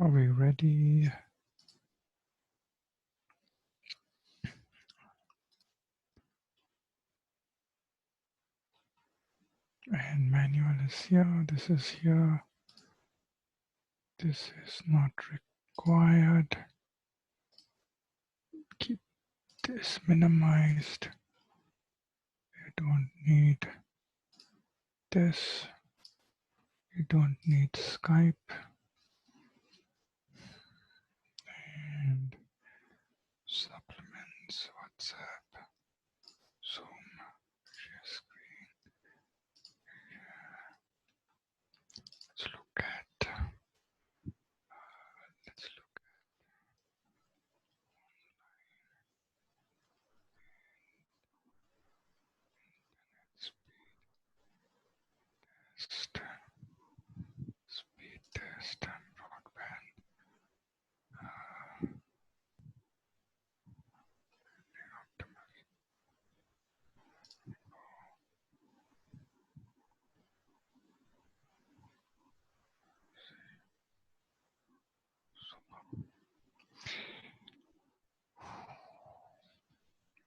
Are we ready? And manual is here. This is here. This is not required. Keep this minimized. You don't need this. You don't need Skype and supplements, WhatsApp, Zoom, share screen. Let's look at speed test and broadband.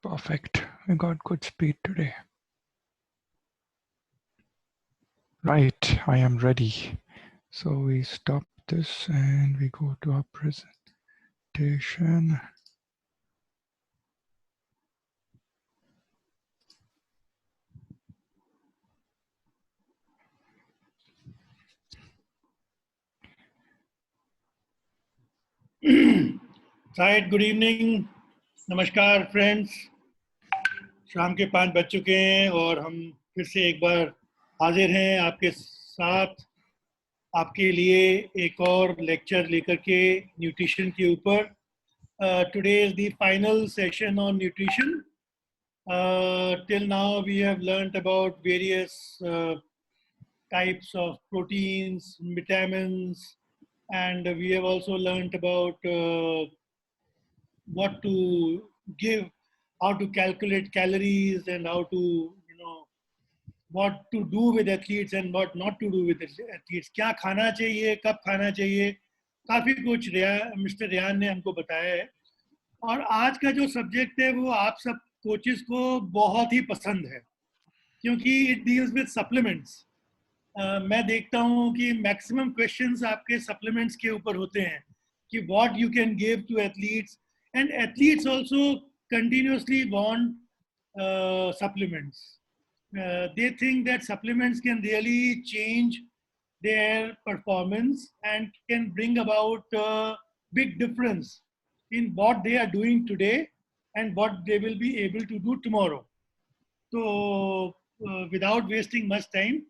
Perfect. We got good speed today. Right, I am ready. So we stop this and we go to our presentation. Right, good evening, नमस्कार friends. शाम के 5 बज चुके हैं और हम फिर से एक बार हाजिर हैं आपके साथ आपके लिए एक और लेक्चर लेकर के न्यूट्रिशन के ऊपर. Today is the final session on nutrition. Till now we have learnt about various types of proteins, vitamins, and we have also learnt about what to give, how to calculate calories, and how to, what to do with athletes and what not to do with athletes. क्या खाना चाहिए, कब खाना चाहिए, काफ़ी कुछ mister Rehan ने हमको बताया है. और आज का जो सब्जेक्ट है वो आप सब कोचेस को बहुत ही पसंद है क्योंकि इट डील्स विद सप्लीमेंट्स. मैं देखता हूँ कि मैक्सिमम क्वेश्चंस आपके सप्लीमेंट्स के ऊपर होते हैं कि what you can give to athletes, and athletes also continuously want supplements. They think that supplements can really change their performance and can bring about a big difference in what they are doing today and what they will be able to do tomorrow. So without wasting much time,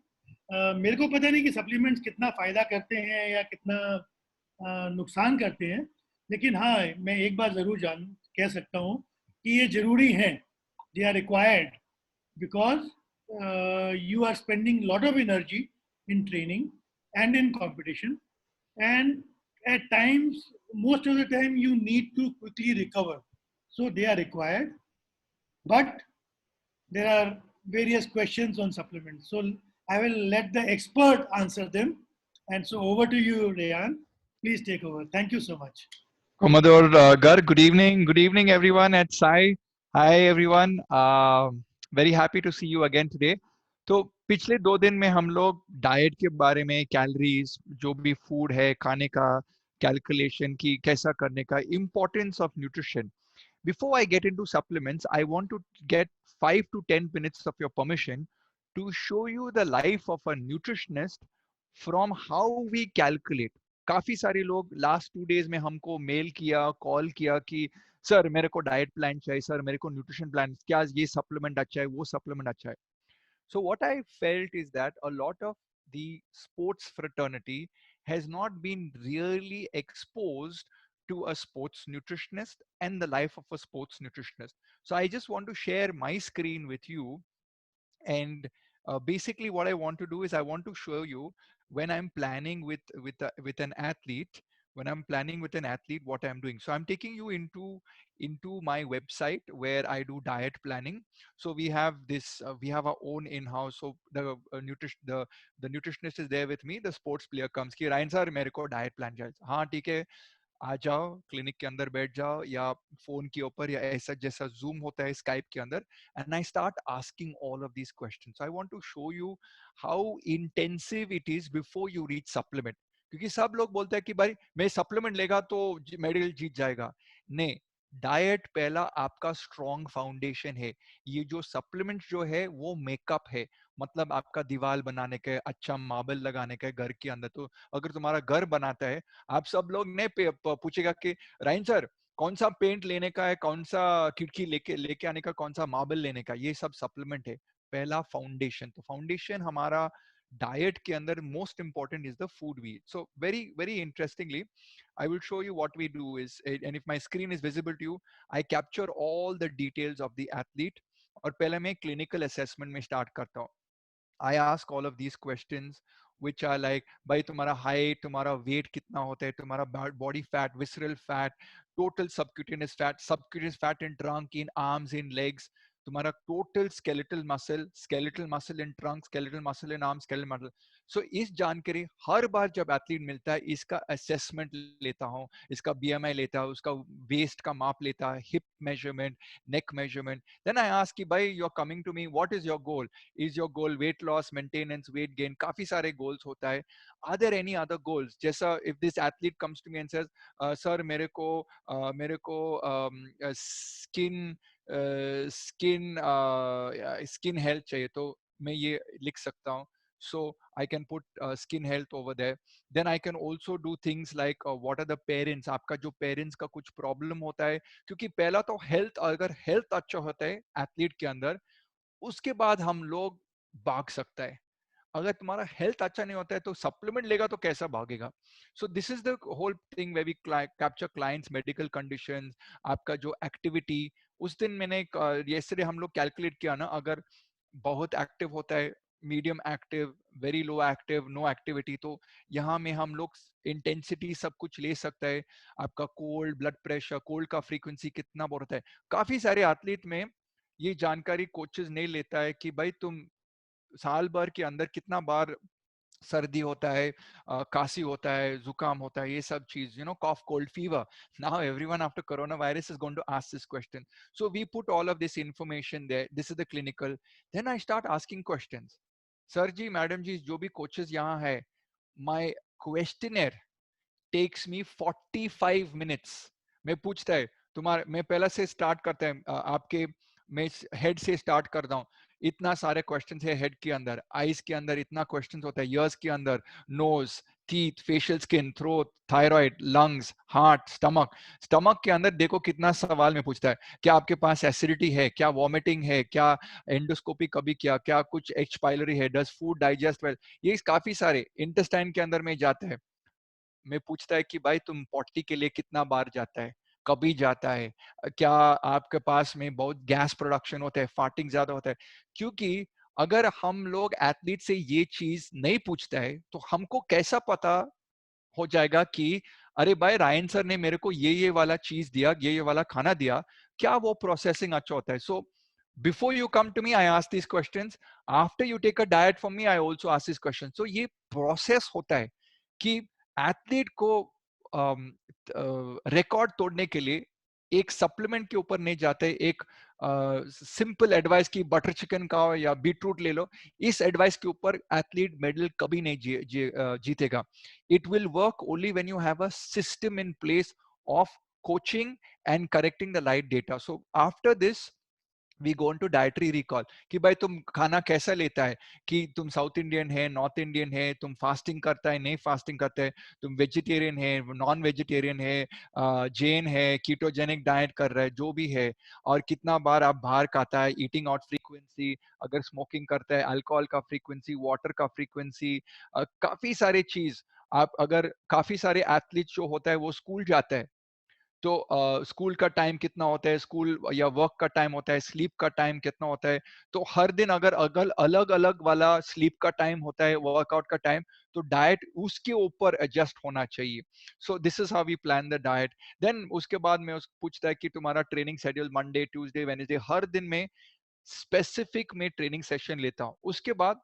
मेरे को पता नहीं कि supplements कितना फ़ायदा करते हैं या कितना नुकसान करते हैं, लेकिन हाँ मैं एक बार ज़रूर कह सकता हूँ कि ये ज़रूरी हैं. They are required because you are spending a lot of energy in training and in competition, and at times, most of the time, you need to quickly recover. So they are required, but there are various questions on supplements. So I will let the expert answer them. And so over to you, Rayan. Please take over. Thank you so much. Commodore Garg, good evening. Good evening, everyone at Sai. Hi, everyone. Very happy to see you again today. तो पिछले 2 दिन में हम लोग diet के बारे में, calories, जो भी फूड है खाने का, कैलकुलेशन की कैसा करने का, importance of nutrition. Before I get into supplements, I want to get 5 to 10 minutes of your permission to show you the life of a nutritionist from how we calculate. काफी सारे लोग लास्ट 2 डेज में हमको mail किया, call किया कि sir मेरे को डाइट प्लान चाहिए, सर मेरे को न्यूट्रिशन प्लान, क्या ये सप्लीमेंट अच्छा है, वो सप्लीमेंट अच्छा है. So what I felt is that a lot of the sports fraternity has not been really exposed to a sports nutritionist and the life of a sports nutritionist. So I just want to share my screen with you, and basically what I want to do is I want to show you when I'm planning with an athlete, when I'm planning with an athlete what I'm doing. So I'm taking you into my website where I do diet planning. So we have this we have our own in-house. So the nutritionist is there with me. The sports player comes कि Ryan sir मेरे को diet plan चाहिए. हाँ ठीक है, आ जाओ clinic के अंदर बैठ जाओ या फोन के ऊपर या ऐसा जैसा जूम होता है स्काइप के अंदर, and I start asking all of these questions. I want to show you how intensive it is before you reach supplement. क्योंकि सब लोग बोलते हैं कि भाई मैं सप्लीमेंट लेगा तो मेडल जीत जाएगा. नहीं, डाइट पहला आपका स्ट्रॉन्ग फाउंडेशन है. ये जो सप्लीमेंट जो है वो मेकअप है, मतलब आपका दीवार बनाने का, अच्छा मार्बल लगाने का घर के अंदर. तो अगर तुम्हारा घर बनाता है, आप सब लोग ने पूछेगा कि राइन सर कौन सा पेंट लेने का है, कौन सा खिड़की लेके लेके आने का, कौन सा मार्बल लेने का. ये सब सप्लीमेंट है. पहला फाउंडेशन. तो फाउंडेशन हमारा डाइट के अंदर most important is the food we. So very very interestingly I will show you what we do is, and if my screen is visible to you, I capture all the details of the athlete. और पहले मैं clinical assessment में start करता हूँ. I ask all of these questions which are like भाई तुम्हारा height, तुम्हारा weight कितना होता है, तुम्हारा body fat, visceral fat, total subcutaneous fat in trunk, in arms, in legs, तुम्हारा total skeletal muscle in trunk, skeletal muscle in arms, skeletal muscle. So इस जानकारी हर बार जब एथलीट मिलता है इसका असेसमेंट लेता हूँ, इसका बीएमआई लेता हूँ, उसका वेस्ट का माप लेता है, hip measurement, neck measurement. Then I ask कि भाई you are coming to me, what is your goal? Is your goal weight loss, maintenance, weight gain? काफी सारे गोल्स होता है. Are there any other goals? जैसा if this athlete comes to me and says sir मेरे को skin skin health चाहिए, तो मैं ये लिख सकता हूँ. So I can put skin health over there. Then I can also do things like what are the parents, आपका जो parents का कुछ problem होता है. क्योंकि पहला तो health, अगर health अच्छा होता है athlete के अंदर, उसके बाद हम लोग भाग सकता है. अगर तुम्हारा हेल्थ अच्छा नहीं होता है तो सप्लीमेंट लेगा तो कैसा भागेगा. So this is the whole thing way we capture clients medical conditions, आपका जो एक्टिविटी. उस दिन मैंने yesterday हम लोग कैलकुलेट किया ना, अगर बहुत एक्टिव होता है, medium active, very low active, no activity, तो यहाँ में हम लोग इंटेंसिटी सब कुछ ले सकता है. आपका कोल्ड ब्लड प्रेशर, कोल्ड का फ्रीक्वेंसी कितना बढ़ता है. काफी सारे एथलीट में ये जानकारी कोचेस नहीं लेता है कि भाई तुम साल भर के अंदर कितना बार सर्दी होता है, काशी होता है, जुकाम होता है, ये सब चीज, cough, cold, fever. Now everyone after corona virus is going to ask this question. So we put all of this information there. This is the clinical. Then I start asking questions. Sir ji, madam ji, जो भी coaches यहाँ है, my questionnaire takes me 45 minutes. मैं पूछता है तुम्हारे, मैं पहला से स्टार्ट करता है आपके, मैं हेड से स्टार्ट करता हूँ. इतना सारे क्वेश्चन है हेड के अंदर, आईज के अंदर इतना क्वेश्चन होता है, ईयर्स के अंदर, nose, teeth, facial skin, throat, thyroid, lungs, heart, stomach. Stomach के अंदर देखो कितना सवाल में पूछता है. क्या आपके पास एसिडिटी है, क्या वॉमिटिंग है, क्या एंडोस्कोपी कभी किया, क्या कुछ एच पाइलरी है, डज फूड डाइजेस्ट वेल. ये काफी सारे इंटेस्टाइन के अंदर में जाते हैं. में पूछता है कि भाई तुम पॉटी के लिए कितना बार जाता है, कभी जाता है, क्या आपके पास में बहुत गैस प्रोडक्शन होता है, फार्टिंग ज्यादा होता है. क्योंकि अगर हम लोग एथलीट से ये चीज नहीं पूछता है तो हमको कैसा पता हो जाएगा कि अरे भाई रायन सर ने मेरे को ये वाला चीज दिया, ये वाला खाना दिया, क्या वो प्रोसेसिंग अच्छा होता है. So before you come to me I ask this questions. After you take a diet from me I also ask this question. So ये प्रोसेस होता है कि एथलीट को रिकॉर्ड तोड़ने के लिए एक सप्लीमेंट के ऊपर नहीं जाते. एक सिंपल एडवाइस की बटर चिकन खाओ या बीटरूट ले लो, इस एडवाइस के ऊपर एथलीट मेडल कभी नहीं जीतेगा. It will work only when you have a system in place of coaching and correcting the right data. So after this we go to dietary recall कि भाई तुम खाना कैसा लेता है, कि तुम साउथ इंडियन है, नॉर्थ इंडियन है, तुम फास्टिंग करता है, नहीं फास्टिंग करता है, तुम वेजिटेरियन है, नॉन वेजिटेरियन है, जैन है, कीटोजेनिक डाइट कर रहा है, जो भी है, और कितना बार आप बाहर खाता है, ईटिंग आउट फ्रीक्वेंसी, अगर स्मोकिंग करता है, अल्कोहल का फ्रीक्वेंसी, वाटर का फ्रीक्वेंसी, काफी सारे चीज. आप अगर काफी सारे एथलीट जो होता है वो स्कूल जाता है, तो स्कूल का टाइम कितना होता है, स्कूल या वर्क का टाइम होता है, स्लीप का टाइम कितना होता है, तो हर दिन अगर अगल अलग अलग वाला स्लीप का टाइम होता है, वर्कआउट का टाइम, तो डाइट उसके ऊपर एडजस्ट होना चाहिए. So this is how we plan the diet. Then उसके बाद में उस पूछता है कि तुम्हारा training schedule Monday Tuesday Wednesday, हर दिन में स्पेसिफिक में ट्रेनिंग सेशन लेता हूँ. उसके बाद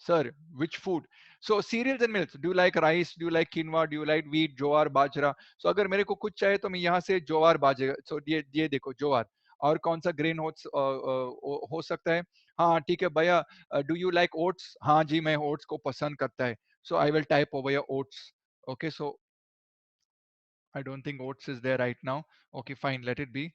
sir, which food? So cereals and milks. Do you like rice? Do you like quinoa? Do you like wheat? Jowar bajra. So अगर मेरे को कुछ चाहिए तो मैं यहाँ से ज्वार बाजरा. So ये देखो ज्वार. और कौन सा ग्रेन हो सकता है? हाँ ठीक है भैया. Do you like oats? हाँ जी, मैं ओट्स को पसंद करता है. So I will type over here oats. Okay, so I don't think oats is there right now. Okay, fine, let it be.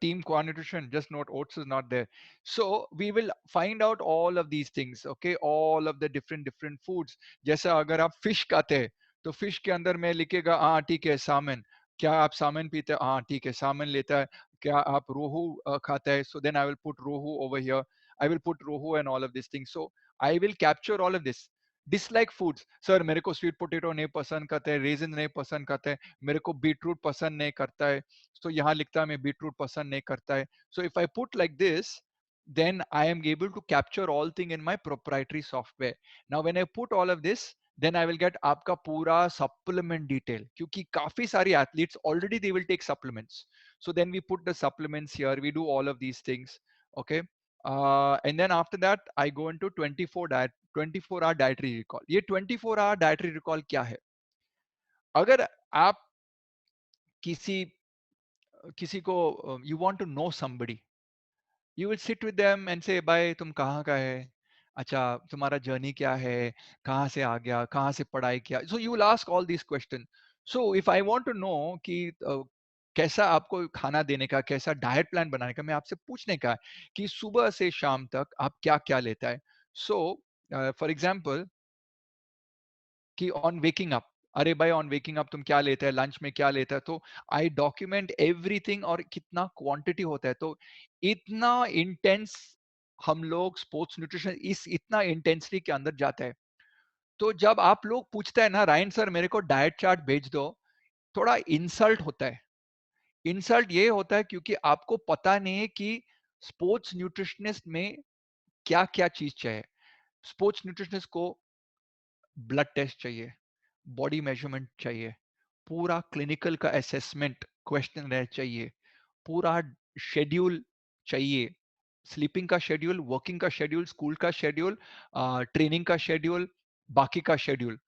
Team core nutrition, just note oats is not there. So we will find out all of these things, okay, all of the different foods. जैसा अगर आप fish खाते हैं तो fish के अंदर में लिखेगा हाँ ठीक है salmon. क्या आप salmon पीते हैं? हाँ ठीक है salmon लेता है. क्या आप रोहू खाता है? So then I will put rohu over here. I will put rohu and all of these things. So I will capture all of this. Dislike foods, sir मेरे को स्वीट पोटैटो नहीं पसंद करते हैं, रेजिन नहीं पसंद करते हैं, मेरे को बीटरूट पसंद नहीं करता है. तो यहाँ लिखता है मैं बीटरूट पसंद नहीं करता है. So if I put like this, then I am able to capture all thing in my proprietary software. Now when I put all of this, then I will get आपका पूरा supplement detail, क्योंकि काफी सारी athletes already they will take supplements. So then we put the supplements here, we do all of these things, okay. And then after that I go into 24 hour dietary recall. ये 24 hour dietary recall क्या है? अगर आप किसी किसी को you want to know somebody, you will sit with them and say भाई तुम कहाँ का है, अच्छा तुम्हारा जर्नी क्या है, कहाँ से आ गया, कहाँ से पढ़ाई किया. So you will ask all these questions. So if I want to know कि कैसा आपको खाना देने का, कैसा डाइट प्लान बनाने का, मैं आपसे पूछने का है कि सुबह से शाम तक आप क्या क्या लेता है. So फॉर एग्जाम्पल कि ऑन वेकिंग अप, अरे भाई ऑन वेकिंग अप तुम क्या लेता है, लंच में क्या लेता है, तो आई डॉक्यूमेंट एवरीथिंग और कितना क्वांटिटी होता है. तो इतना इंटेंस हम लोग स्पोर्ट्स न्यूट्रिशन इस इतना इंटेंसिटी के अंदर जाता है. तो जब आप लोग पूछते हैं ना रायन सर मेरे को डाइट चार्ट भेज दो, थोड़ा इंसल्ट होता है. इंसल्ट ये होता है क्योंकि आपको पता नहीं है कि स्पोर्ट्स न्यूट्रिशनिस्ट में क्या क्या चीज चाहिए. स्पोर्ट्स न्यूट्रिशनिस्ट को ब्लड टेस्ट चाहिए, बॉडी मेजरमेंट चाहिए, पूरा क्लिनिकल का असेसमेंट क्वेश्चन रह चाहिए, पूरा शेड्यूल चाहिए, स्लीपिंग का शेड्यूल, वर्किंग का शेड्यूल, स्कूल का शेड्यूल, ट्रेनिंग का शेड्यूल, बाकी का schedule.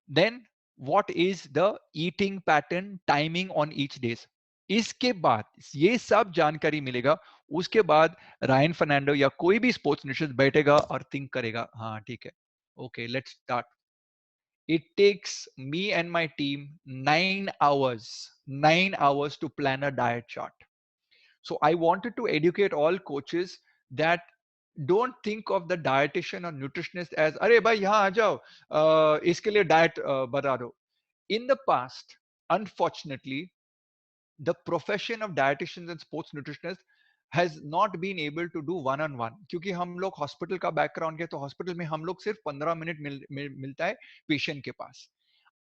Then what is the eating pattern timing on each days. इसके बाद ये सब जानकारी मिलेगा. उसके बाद रायन फर्नांडो या कोई भी स्पोर्ट्स न्यूट्रिशनिस्ट बैठेगा और थिंक करेगा हाँ ठीक है, okay let's start. It takes me and my team 9 hours to plan a diet chart. So I wanted to educate all coaches that don't think of the dietitian or nutritionist as अरे भाई यहाँ आ जाओ इसके लिए diet बता दो. In the past, unfortunately, the profession of dietitians and sports nutritionists has not been able to do one on one, क्योंकि हम लोग हॉस्पिटल का बैकग्राउंड के, तो हॉस्पिटल में हम लोग सिर्फ 15 मिनट मिलता है पेशेंट के पास.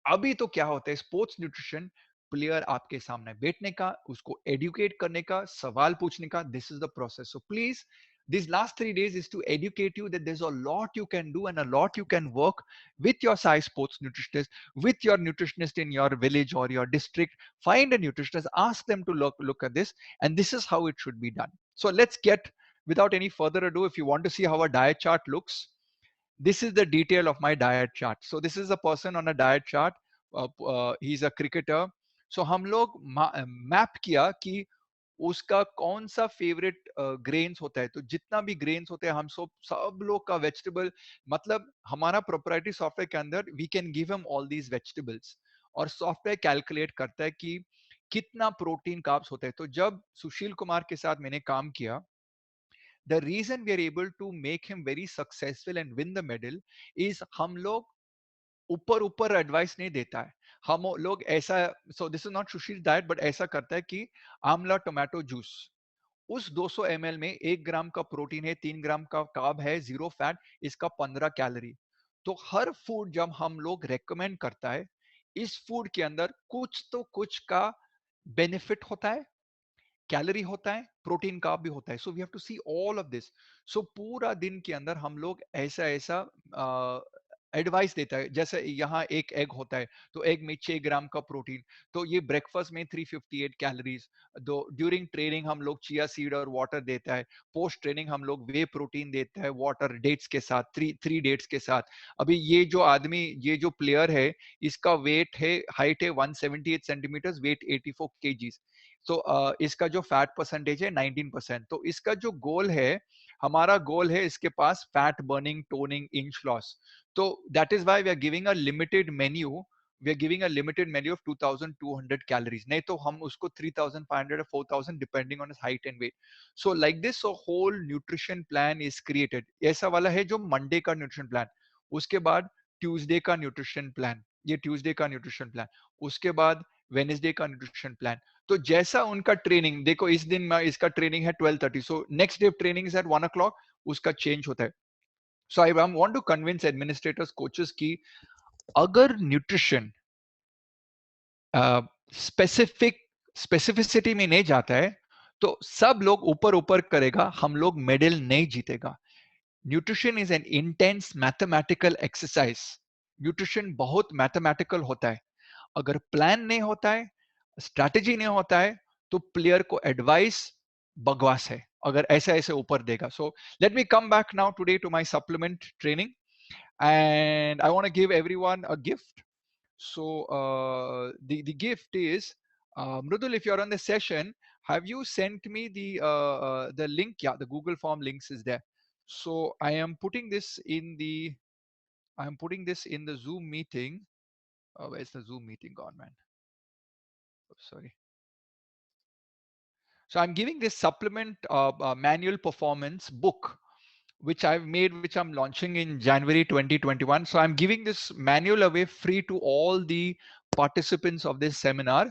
अभी तो क्या होता है स्पोर्ट्स न्यूट्रिशन, प्लेयर आपके सामने बैठने का, उसको एडुकेट करने का, सवाल पूछने का, this is the process. So please these last 3 days is to educate you that there's a lot you can do and a lot you can work with your size sports nutritionist, with your nutritionist in your village or your district. Find a nutritionist, ask them to look at this, and this is how it should be done. So let's get, without any further ado, if you want to see how a diet chart looks, this is the detail of my diet chart. So this is a person on a diet chart. He's a cricketer. So हम लोग map किया कि उसका कौन सा favourite grains होता है. तो जितना भी ग्रेन्स होते हैं हम सब लोग का वेजिटेबल, मतलब हमारा प्रोप्राइटरी सॉफ्टवेयर के अंदर we can give him all these vegetables, और सॉफ्टवेयर कैलकुलेट करता है कि कितना प्रोटीन कार्ब्स होता है. तो जब सुशील कुमार के साथ मैंने काम किया, the reason we are able to make him very successful and win the medal is हम लोग ऊपर ऊपर एडवाइस नहीं देता है. हम लोग ऐसा, सो this is not Sushil diet, but ऐसा करता है कि आमला टोमेटो जूस, उस 200 ml में 1 ग्राम का प्रोटीन है, 3 ग्राम का कार्ब है, 0 फैट, इसका 15 कैलोरी. तो हर फूड जब हम लोग रेकमेंड करता है, इस फूड के अंदर कुछ तो कुछ का बेनिफिट होता है, कैलोरी होता है, प्रोटीन कार्ब भी होता है. So we have to see all of this. So पूरा दिन के अंदर हम लोग ऐसा ऐसा एडवाइस देता है. जैसे यहाँ एक एग होता है, तो एग में 6 ग्राम का प्रोटीन, तो ये ब्रेकफास्ट में 358 कैलोरीज. दो ड्यूरिंग ट्रेनिंग हम लोग चिया सीड और वाटर देता है. पोस्ट ट्रेनिंग हम लोग वे प्रोटीन देता है वाटर डेट्स के साथ, थ्री डेट्स के साथ. अभी ये जो आदमी, ये जो प्लेयर है, इसका वेट है, हाइट है 178 सेंटीमीटर, वेट 84 केजीज. तो इसका जो फैट परसेंटेज है 19%. तो इसका जो गोल है, हमारा गोल है इसके पास fat burning, toning, inch loss. तो that is why we are giving a limited menu. We are giving a limited menu of 2200 calories. नहीं तो हम उसको 3500 or 4000 depending on height and weight. So like this whole nutrition plan is created. ऐसा वाला है जो Monday का nutrition plan, उसके बाद ट्यूसडे का न्यूट्रिशन प्लान, ये ट्यूसडे का न्यूट्रिशन प्लान, उसके बाद वेनेसडे का न्यूट्रिशन प्लान. तो जैसा उनका ट्रेनिंग, देखो इस दिन में इसका ट्रेनिंग है 12:30, so next day training is at 1 o'clock, उसका चेंज होता है. So I want to convince administrators, coaches की अगर न्यूट्रिशन स्पेसिफिक स्पेसिफिसिटी में नहीं जाता है, तो सब लोग ऊपर ऊपर करेगा, हम लोग मेडल नहीं जीतेगा. Nutrition is an intense mathematical exercise. Nutrition बहुत मैथमेटिकल होता है. अगर प्लान नहीं होता है, स्ट्रैटेजी नहीं होता है, तो प्लेयर को एडवाइस बकवास है अगर ऐसे ऐसे ऊपर देगा. So let me come back now today to my supplement training, and I want to give everyone a gift. So the gift is, Mrudul, if you're on the session, have you sent me the link? Yeah, the Google Form links is there. So I am putting this in the Zoom meeting. Where's the Zoom meeting gone, man? Oh, sorry. So I'm giving this supplement manual performance book, which I've made, which I'm launching in January 2021. So I'm giving this manual away free to all the participants of this seminar.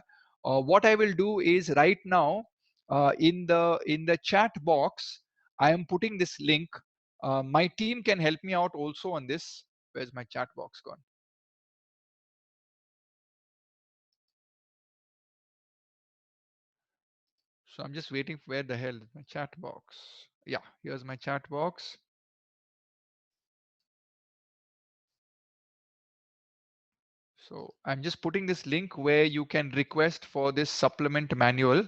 What I will do is right now, in the chat box, I am putting this link. My team can help me out also on this. Where's my chat box gone? So I'm just waiting. Where the hell is my chat box? Yeah, here's my chat box. So I'm just putting this link where you can request for this supplement manual.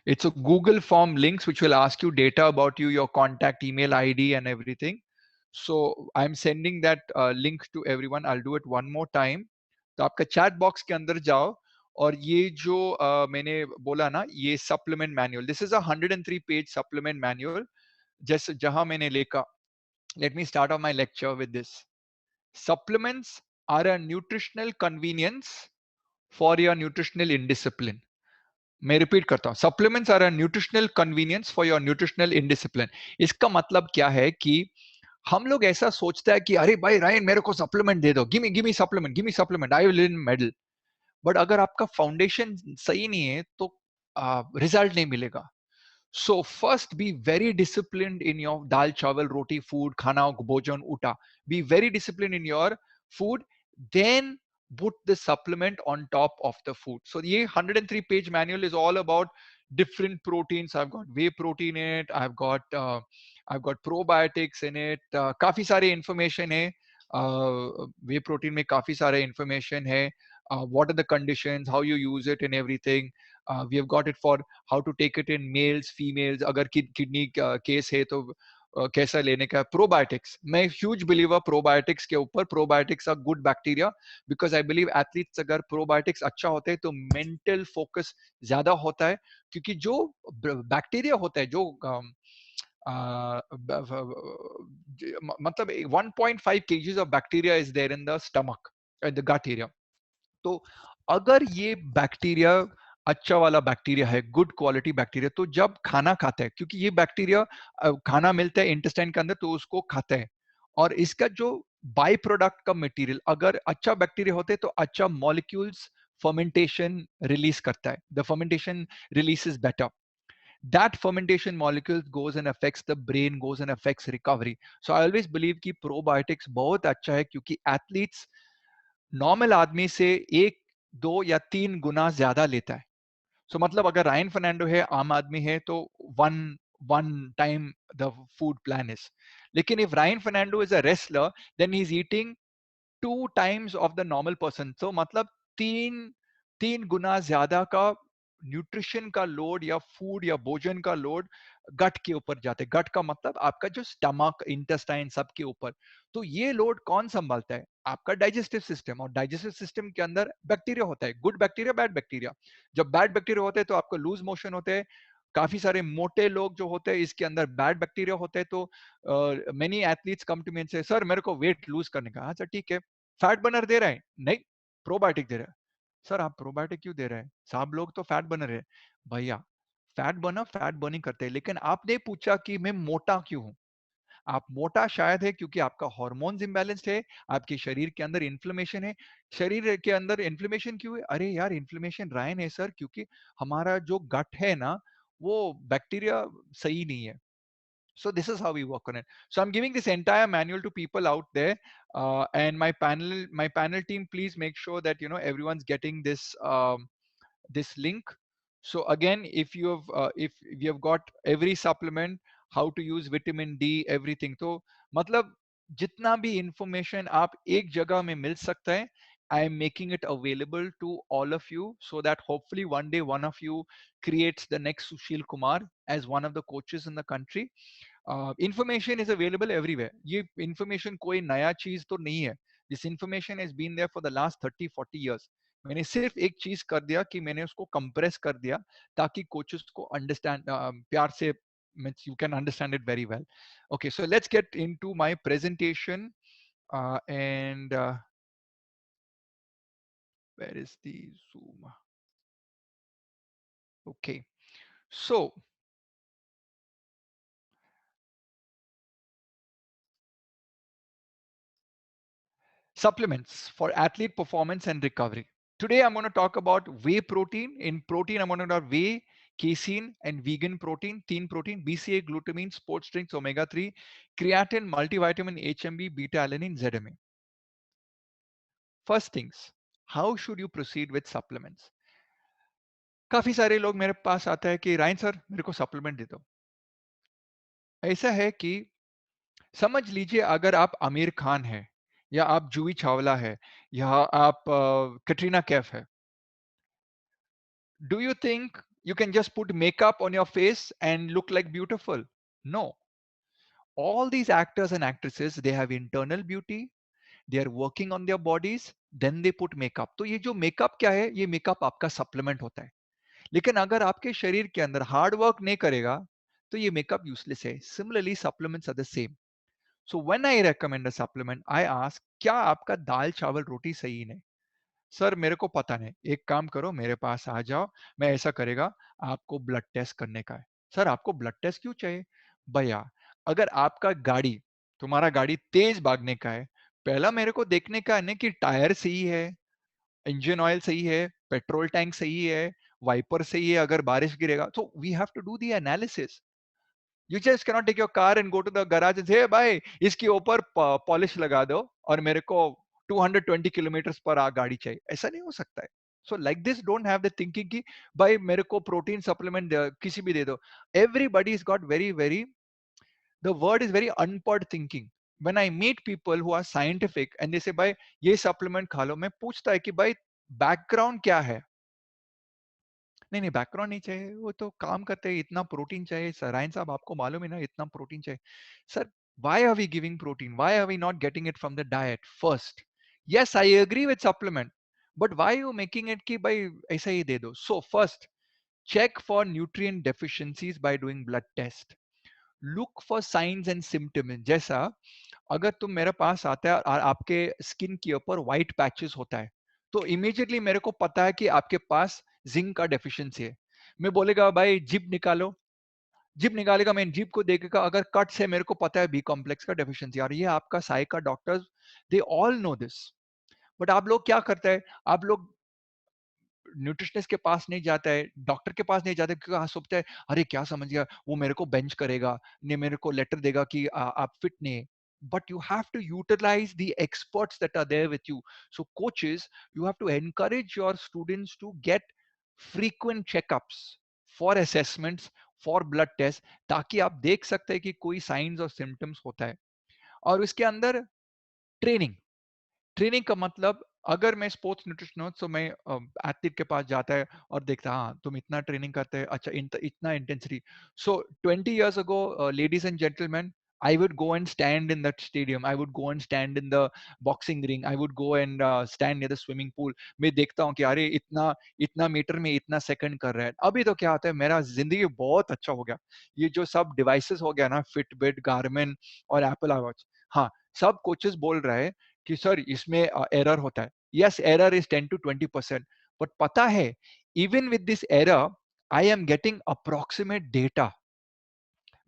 It's a Google form links which will ask you data about you, your contact, email ID and everything. So I'm sending that link to everyone. I'll do it one more time. तो आपका chat box के अंदर जाओ, और ये जो मैंने बोला ना, ये supplement manual, this is a 103 page supplement manual. जैसे जहां मैंने लिखा, let me start off my lecture with this. Supplements are a nutritional convenience for your nutritional indiscipline. मैं रिपीट करता हूं, supplements are a nutritional convenience for your nutritional indiscipline. इसका मतलब क्या है कि हम लोग ऐसा सोचता है कि अरे भाई रायन मेरे को सप्लीमेंट दे दो, gimme supplement, I will win medal. But अगर आपका फाउंडेशन सही नहीं है तो रिजल्ट नहीं मिलेगा. So first be very disciplined in your dal chawal roti food, khana bhojan uta. Be very disciplined in your food, then put the supplement on top of the food. So the 103 page manual is all about different proteins. I've got whey protein in it, I've got probiotics in it, काफी सारे information है. Whey protein में काफी सारे information है. What are the conditions, how you use it and everything. We have got it for how to take it in males, females, अगर kidney case है तो कैसा लेने का. प्रोबायोटिक्स, मैं ह्यूज बिलीवर प्रोबायोटिक्स के ऊपर. Probiotics are good bacteria, because I believe athletes अगर प्रोबायोटिक्स अच्छा होता है तो मेंटल फोकस ज्यादा होता है. क्योंकि जो बैक्टीरिया होता है, जो मतलब 1.5 kgs of bacteria is there in the stomach, the gut area. तो अगर ये बैक्टीरिया अच्छा वाला बैक्टीरिया है, गुड क्वालिटी बैक्टीरिया, तो जब खाना खाता है, क्योंकि ये बैक्टीरिया खाना मिलता है इंटेस्टाइन के अंदर तो उसको खाता है, और इसका जो बाई प्रोडक्ट का मटेरियल अगर अच्छा बैक्टीरिया होते है तो अच्छा मॉलिक्यूल्स फर्मेंटेशन रिलीज करता है. The fermentation release is better. That fermentation molecule goes and affects the brain, goes and affects recovery. So I always believe कि probiotics बहुत अच्छा है, क्योंकि athletes नॉर्मल आदमी से एक 2 या 3 गुना ज्यादा लेता है. सो मतलब अगर रायन फर्नांडो है, आम आदमी है, तो one one time the food plan is. लेकिन if Ryan Fernando is a wrestler, then he is eating 2 times of the normal person. So मतलब तीन तीन गुना ज्यादा का न्यूट्रिशन का लोड या फूड या भोजन का लोड गट के ऊपर जाते. गट का मतलब आपका जो स्टमक, इंटेस्टाइन, सब के ऊपर. तो ये लोड कौन संभालता है? आपका डाइजेस्टिव सिस्टम. और डाइजेस्टिव सिस्टम के अंदर बैक्टीरिया होता है, गुड बैक्टीरिया, बैड बैक्टीरिया. जब बैड बैक्टीरिया होते हैं तो आपको लूज मोशन होते हैं. काफी सारे मोटे लोग जो होते हैं, इसके अंदर बैड बैक्टीरिया होते हैं. तो many athletes come to me say, sir मेरे को वेट लूज करने का. हाँ सर ठीक है, फैट बर्नर दे रहा है? नहीं, प्रोबायोटिक दे रहा है. सर आप प्रोबायोटिक क्यों दे रहे हैं? सब लोग तो फैट बर्नर है. भैया, फैट बर्नर फैट बर्निंग करते हैं, लेकिन आपने पूछा कि मैं मोटा क्यों हूं. आप मोटा शायद है क्योंकि आपका हार्मोन्स इम्बैलेंस्ड है, आपके शरीर के अंदर इन्फ्लेमेशन है. शरीर के अंदर इन्फ्लेमेशन क्यों है? अरे यार, इन्फ्लेमेशन रायन है सर, क्योंकि हमारा जो गट है ना, वो बैक्टीरिया सही नहीं है. So this is how we work on it. So I'm giving this entire manual to people out there, and my panel team, please make sure that everyone's getting this link. So again, if you have got every supplement, how to use vitamin D, everything. तो मतलब जितना भी information आप एक जगह में मिल सकता है, I am making it available to all of you, so that hopefully one day one of you creates the next Sushil Kumar as one of the coaches in the country. Information is available everywhere. ये information कोई नया चीज तो नहीं है. This information has been there for the last 30-40 years. मैंने सिर्फ एक चीज कर दिया कि मैंने उसको कंप्रेस कर दिया, ताकि कोचेस को अंडरस्टैंड, प्यार से, means you can understand it very well. Okay, so let's get into my presentation. And where is the Zoom? Okay, so supplements for athlete performance and recovery. Today, I'm going to talk about whey protein. In protein, I'm going to talk about whey, casein, and vegan protein, teen protein, BCA, glutamine, sports drinks, omega-3, creatine, multivitamin, HMB, beta-alanine, ZMA. First things, how should you proceed with supplements? काफी सारे लोग मेरे पास आता है कि Ryan sir मेरे को supplement दे दो. ऐसा है कि समझ लीजिए, अगर आप आमिर खान है, या आप जूही चावला है, या आप कटरीना कैफ है, do you think you can just put makeup on your face and look like beautiful? No. All these actors and actresses, they have internal beauty, they are working on their bodies, then they put makeup. तो ये जो makeup क्या है, ये makeup आपका supplement होता है. लेकिन अगर आपके शरीर के अंदर हार्ड वर्क नहीं करेगा, तो ये मेकअप यूजलेस है. Similarly supplements are the same. So when I recommend a supplement, I ask, क्या आपका दाल चावल रोटी सही नहीं? सर मेरे को पता नहीं. एक काम करो, मेरे पास आ जाओ, मैं ऐसा करेगा, आपको ब्लड टेस्ट करने का है. सर आपको ब्लड टेस्ट क्यों चाहिए? भैया, अगर आपका गाड़ी, तुम्हारा गाड़ी तेज भागने का है, पहला मेरे को देखने का है ना कि टायर सही है, इंजन ऑयल सही है, पेट्रोल टैंक सही है, वाइपर सही है, अगर बारिश गिरेगा. तो we have to do the analysis. You just cannot take your car and go to the garage and say, hey, भाई इसके ऊपर पॉलिश लगा दो और मेरे को 220 किलोमीटर पर आ गाड़ी चाहिए. ऐसा नहीं हो सकता है. सो like this, don't have the thinking कि भाई मेरे को प्रोटीन सप्लीमेंट किसी भी दे दो. Everybody is got very very, the word is very अनपढ़ thinking. When I meet people who are scientific and they say भाई ये सप्लीमेंट खा लो, मैं पूछता है कि भाई बैकग्राउंड क्या है. नहीं नहीं, बैकग्राउंड नहीं चाहिए, वो तो काम करते हैं, इतना प्रोटीन चाहिए. सरायन साहब आपको मालूम है ना, इतना प्रोटीन चाहिए. Sir, why are we giving protein? Why are we not getting it from the diet first? Yes, I agree with supplement, but why are you making it कि भाई ऐसा ही दे दो? So first, check for nutrient deficiencies by doing blood test. Look for signs and symptoms. जैसा अगर तुम मेरे पास आता है और आपके स्किन के ऊपर व्हाइट पैचेस होता है, तो इमीडिएटली मेरे को पता है कि आपके पास जिंक का डेफिशिएंसी है. मैं बोलेगा भाई जिप निकालो, जिप निकालेगा, मैं जिप को देखेगा, अगर कट से मेरे को पता है बी कॉम्प्लेक्स का डेफिशिएंसी. और ये आपका साई का doctors, they all know this. But आप लोग क्या करते हैं, आप लोग न्यूट्रिशनिस्ट के पास नहीं जाता है, डॉक्टर के पास नहीं जाते, क्योंकि हाँ सोचते हैं अरे क्या समझ गया, वो मेरे को बेंच करेगा, ने मेरे को लेटर देगा कि आप फिट नहीं है. but you have to utilize the experts that are there with you. So coaches, you have to encourage your students to get frequent checkups, for assessments, for blood tests, ताकि आप देख सकते हैं कि कोई साइंस और सिम्टम्स होता है। और उसके अंदर ट्रेनिंग, ट्रेनिंग का मतलब, अगर मैं स्पोर्ट्स न्यूट्रिशन हूँ तो मैं एथलीट के पास जाता है और देखता, हाँ तुम इतना ट्रेनिंग करते हैं, अच्छा इतना intensity. So 20 years ago, ladies and gentlemen, I would go and stand in that stadium, I would go and stand in the boxing ring, I would go and stand near the swimming pool। मैं देखता हूँ कि अरे इतना इतना metre में इतना second कर रहा है। अभी तो क्या होता है, मेरा जिंदगी बहुत अच्छा हो गया, ये जो सब डिवाइसेस हो गया ना, फिटबिट, गारमिन और एप्पल वॉच, हाँ, सब कोचेस बोल रहे हैं कि सर इसमें एरर होता है। Yes, error is 10 to 20%, but पता है, even with this error I am getting approximate data.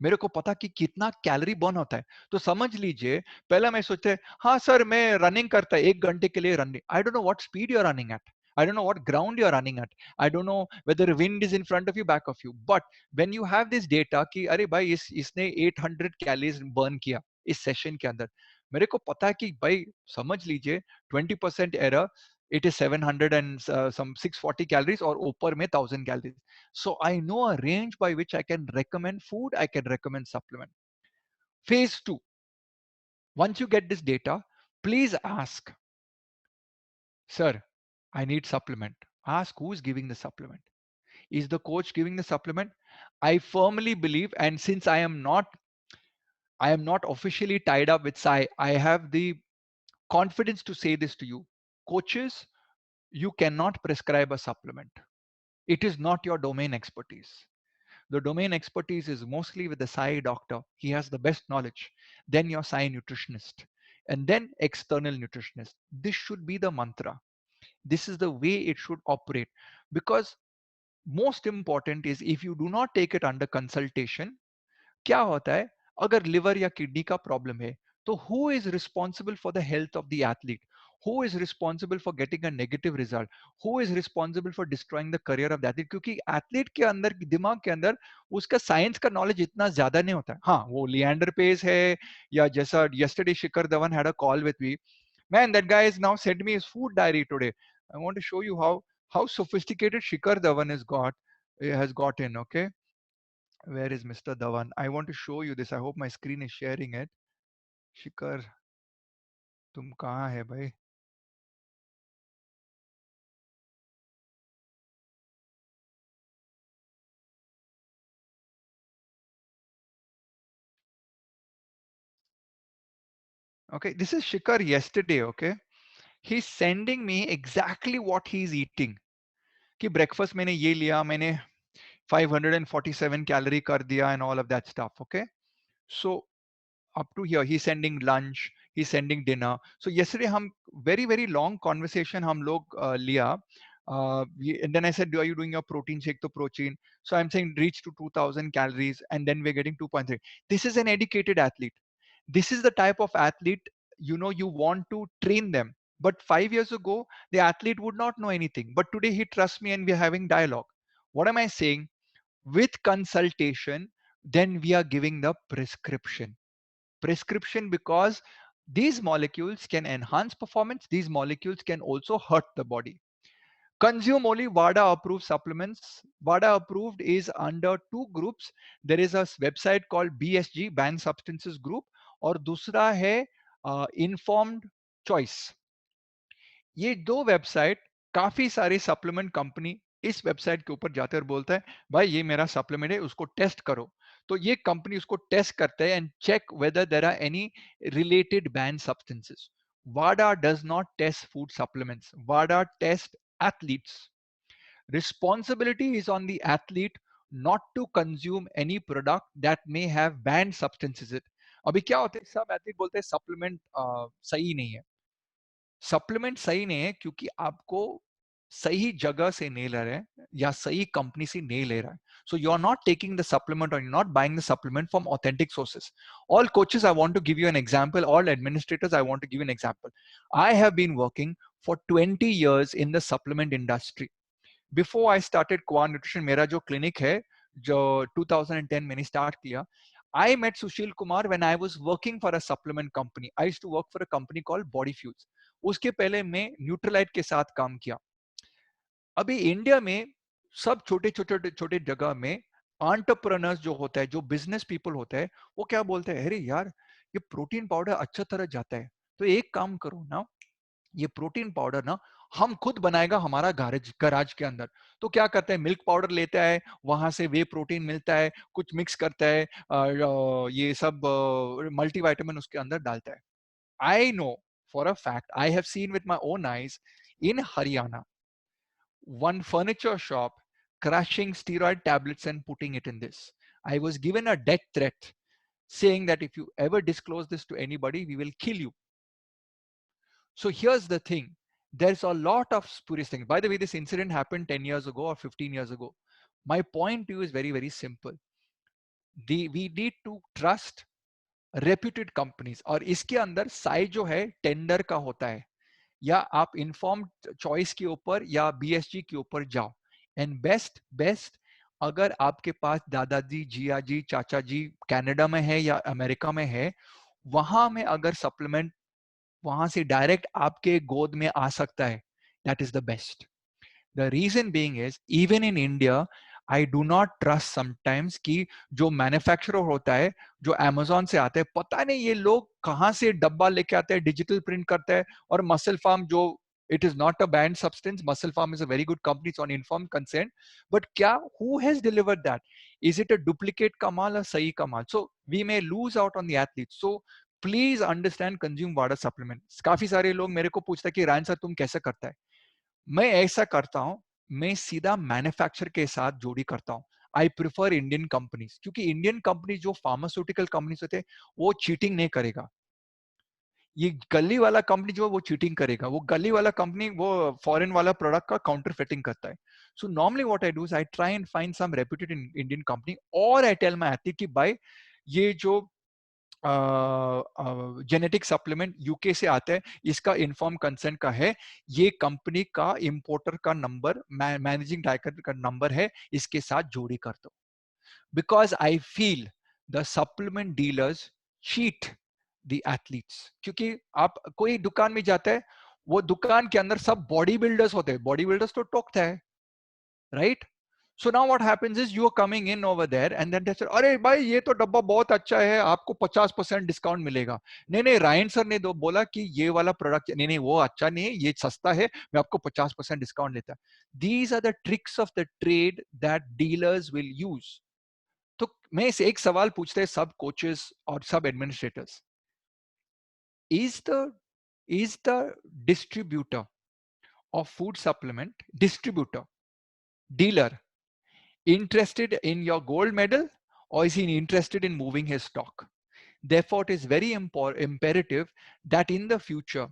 मेरे को पता कि कितना कैलोरी बर्न होता है। तो समझ लीजिए, पहले मैं सोचते, हाँ सर मैं रनिंग करता है 1 घंटे के लिए running, I don't know what speed you are running at, I don't know what ground you are running at, I don't know whether wind is in front of you, back of you, but when you have this data कि अरे भाई इसने 800 calories burn किया इस session के अंदर, मेरे को पता है कि भाई समझ लीजिए 20% error, it is 700 and some 640 calories और ऊपर में 1000 calories. So I know a range by which I can recommend food, I can recommend supplement. Phase 2, once you get this data, please ask, sir, I need supplement. Ask who is giving the supplement. Is the coach giving the supplement? I firmly believe, and since I am not officially tied up with Sai, I have the confidence to say this to you. Coaches, you cannot prescribe a supplement. It is not your domain expertise. The domain expertise is mostly with the Sai doctor. He has the best knowledge. Then your Sai nutritionist. And then external nutritionist. This should be the mantra. This is the way it should operate. Because most important is, if you do not take it under consultation, क्या होता है, अगर liver या kidney का problem है, तो who is responsible for the health of the athlete, who is responsible for getting a negative result, who is responsible for destroying the career of the athlete? क्योंकि athlete के अंदर, दिमाग के अंदर उसका साइंस का नॉलेज इतना ज्यादा नहीं होता है। हाँ, वो लिएंडर पेस है, या जैसा yesterday Shikhar Dhawan had a call with me, man, that guy has now sent me his food diary today. I want to show you how sophisticated Shikhar Dhawan has gotten. Okay, where is Mr. Dhawan? I want to show you this. I hope my screen is sharing it. Shikhar, तुम कहाँ है भाई? Okay, this is Shikhar yesterday. Okay, he's sending me exactly what he's eating. कि breakfast मैंने ये लिया, मैंने 547 calorie कर दिया and all of that stuff. Okay, so up to here he's sending lunch, he's sending dinner. So yesterday hum very long conversation hum log liya, and then I said, are you doing your protein shake? To protein, so I'm saying reach to 2000 calories, and then we're getting 2.3. This is an educated athlete. This is the type of athlete, you know, you want to train them. But 5 years ago the athlete would not know anything, but today he trusts me and we're having dialogue. What am I saying? With consultation, then we are giving the prescription, because these molecules can enhance performance, these molecules can also hurt the body. Consume only WADA approved supplements. WADA approved is under two groups. There is a website called BSG, Banned Substances Group, और दूसरा है Informed Choice. ये दो website, काफी सारी supplement company इस website के ऊपर जाते और बोलता है भाई ये मेरा सप्लीमेंट है, उसको टेस्ट करो। तो ये कंपनी उसको टेस्ट करते हैं and check whether there are any related ban substances. WADA does not test food supplements. WADA test athletes. Responsibility is on the athlete not to consume any product that may have banned substances in it. अभी क्या होता है, सब athlete बोलते हैं supplement सही नहीं है। सप्लीमेंट सही नहीं है क्योंकि आपको सही जगह से नहीं ले रहे हैं या सही कंपनी से नहीं ले रहा है। So you are not taking the supplement or you're not buying the supplement from authentic sources. All coaches, I want to give you an example. All administrators, I want to give you an example. I have been working for 20 years in the supplement industry. Before I started Qua Nutrition, मेरा जो clinic है, जो 2010 मैंने start किया, I met Sushil Kumar when I was working for a supplement company. I used to work for a company called Body Fuse. उसके पहले मैं Nutrilite के साथ काम किया. अभी इंडिया में सब छोटे छोटे छोटे जगह में एंटरप्रेन्योर्स जो होता है, जो बिजनेस पीपल होता है, वो क्या बोलते हैं, अरे यार ये प्रोटीन पाउडर अच्छा तरह जाता है, तो एक काम करो ना, ये प्रोटीन पाउडर ना हम खुद बनाएगा हमारा गैराज गराज के अंदर. तो क्या करते हैं, मिल्क पाउडर लेता है, वहां से वे प्रोटीन मिलता है, कुछ मिक्स करता है, ये सब मल्टीविटामिन उसके अंदर डालता है. I know for a fact, I have seen with my own eyes in Haryana one furniture shop crushing steroid tablets and putting it in this. I was given a death threat saying that if you ever disclose this to anybody, we will kill you. So here's the thing. There's a lot of spurious things. By the way, this incident happened 10 years ago or 15 years ago. My point to you is very, very simple. We need to trust reputed companies. और इसके अंदर size जो है tender का होता है, या आप इन्फॉर्म्ड चॉइस के ऊपर या बीएसजी के ऊपर जाओ. एंड बेस्ट बेस्ट, अगर आपके पास दादाजी, जिया जी, चाचा जी कनाडा में है या अमेरिका में है, वहां में अगर सप्लीमेंट वहां से डायरेक्ट आपके गोद में आ सकता है, that is the best. The reason being is, even in India I do not trust sometimes कि जो मैन्युफैक्चरर होता है, जो अमेजोन से आता है, पता नहीं ये लोग कहाँ से डब्बा लेके आते हैं, डिजिटल प्रिंट करते हैं. और मसल फार्म जो, it is not a banned substance, muscle farm is a very good company, it's on informed consent, but kya, who has delivered that? Is it a duplicate kamal or sahi kamal? So we may lose out on the athletes. So please understand, consume water supplements. काफी सारे लोग मेरे को पूछते हैं कि Ryan sir तुम कैसे करता है. मैं ऐसा करता हूं, मैं सीधा मैन्युफैक्चर के साथ जोड़ी करता हूं. आई प्रिफर इंडियन कंपनीज, क्योंकि इंडियन कंपनी जो फार्मास्यूटिकल कंपनीज होते हैं, वो चीटिंग नहीं करेगा. ये गली वाला कंपनी जो है वो चीटिंग करेगा. वो गली वाला कंपनी वो फॉरेन वाला प्रोडक्ट का काउंटर फिटिंग करता है. So normally what I do is I try and find some reputed Indian company, और आई टेल माय एथलीट कि भाई ये जो जेनेटिक सप्लीमेंट यूके से आता है, इसका इन्फॉर्म कंसेंट का है, ये कंपनी का इंपोर्टर का नंबर, मैनेजिंग डायरेक्टर का नंबर है, इसके साथ जोड़ी कर दो. Because I feel the supplement dealers cheat the athletes. क्योंकि आप कोई दुकान में जाते हैं, वो दुकान के अंदर सब बॉडी बिल्डर्स होते हैं. बॉडी बिल्डर्स तो टोकता है, right? So now what happens is you are coming in over there and then they say, अरे भाई ये तो डब्बा बहुत अच्छा है, आपको 50% डिस्काउंट मिलेगा. नहीं नहीं, रायन सर ने दो बोला कि ये वाला प्रोडक्ट, नहीं नहीं वो अच्छा नहीं है, ये सस्ता है, मैं आपको 50% डिस्काउंट लेता. These are the tricks of the trade that dealers will use. तो मैं इसे एक सवाल पूछते हैं सब कोचेस और सब administrators, is the distributor of food supplement, distributor, dealer, interested in your gold medal, or is he interested in moving his stock? Therefore, it is very imperative that in the future,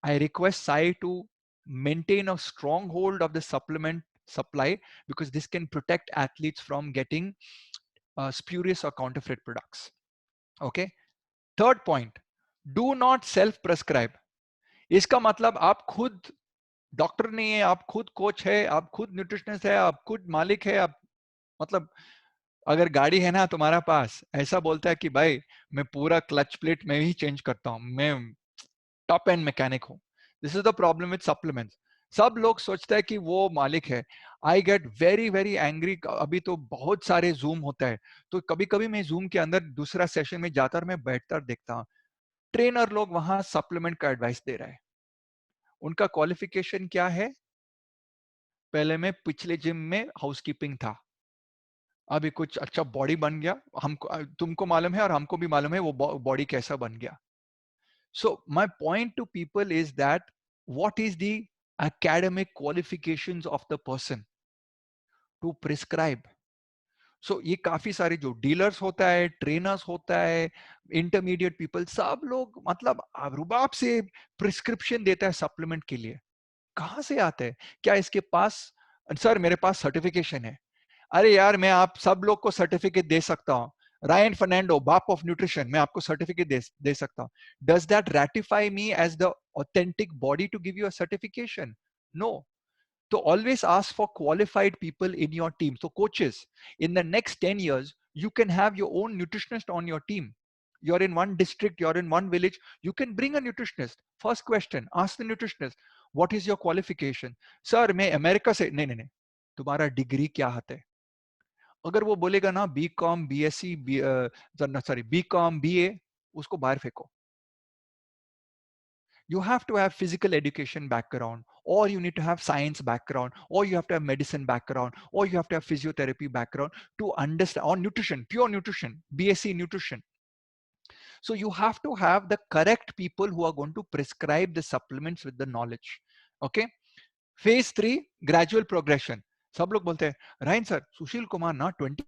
I request Sai to maintain a stronghold of the supplement supply, because this can protect athletes from getting spurious or counterfeit products. Okay. Third point, do not self prescribe. इसका मतलब आप खुद doctor नहीं है, आप खुद coach है, आप खुद न्यूट्रिशनिस्ट है, आप खुद मालिक है, आप मतलब अगर गाड़ी है ना तुम्हारा पास, ऐसा बोलता है कि भाई मैं पूरा क्लच प्लेट में ही चेंज करता हूं, मैं टॉप एंड मैकेनिक हूं. This is the problem with supplements. सब लोग सोचते हैं कि वो मालिक है. I get very very angry. अभी तो बहुत सारे जूम होता है, तो कभी कभी मैं जूम के अंदर दूसरा सेशन में जाता और मैं बैठता और देखता हूं, ट्रेनर लोग वहां सप्लीमेंट का एडवाइस दे रहा है. उनका क्वालिफिकेशन क्या है? पहले मैं पिछले जिम में हाउसकीपिंग था, अभी कुछ अच्छा बॉडी बन गया, हमको तुमको मालूम है और हमको भी मालूम है वो बॉडी कैसा बन गया. So my point two people is that what is the academic qualifications of the person to prescribe. सो ये काफी सारे जो डीलर्स होता है, ट्रेनर्स होता है, इंटरमीडिएट पीपल, सब लोग मतलब रुबाब से प्रिस्क्रिप्शन देता है सप्लीमेंट के लिए. कहां से आता है? क्या इसके पास, सर मेरे पास सर्टिफिकेशन है. अरे यार मैं आप सब लोग को सर्टिफिकेट दे सकता हूँ. रायन फर्नांडो, बाप ऑफ न्यूट्रिशन, मैं आपको सर्टिफिकेट दे सकता हूँ. Does that ratify me as the authentic body to give you a certification? No. So always ask for qualified people in your team. So coaches, in the next 10 years, You can have your own nutritionist on your team. You're in one district, you're in one village, you can bring a nutritionist. First question, ask the nutritionist, what is your qualification? Sir, मैं America से, नहीं नहीं नहीं, तुम्हारा degree क्या है? अगर वो बोलेगा ना B Com B S C sorry B Com B A, उसको बाहर फेंको. You have to have physical education background, or you need to have science background, or you have to have medicine background, or you have to have physiotherapy background to understand, or nutrition, pure nutrition, BSc nutrition. So you have to have the correct people who are going to prescribe the supplements with the knowledge. Okay. Phase 3, gradual progression. सब लोग बोलते हैं Ryan sir, Sushil Kumar ना 20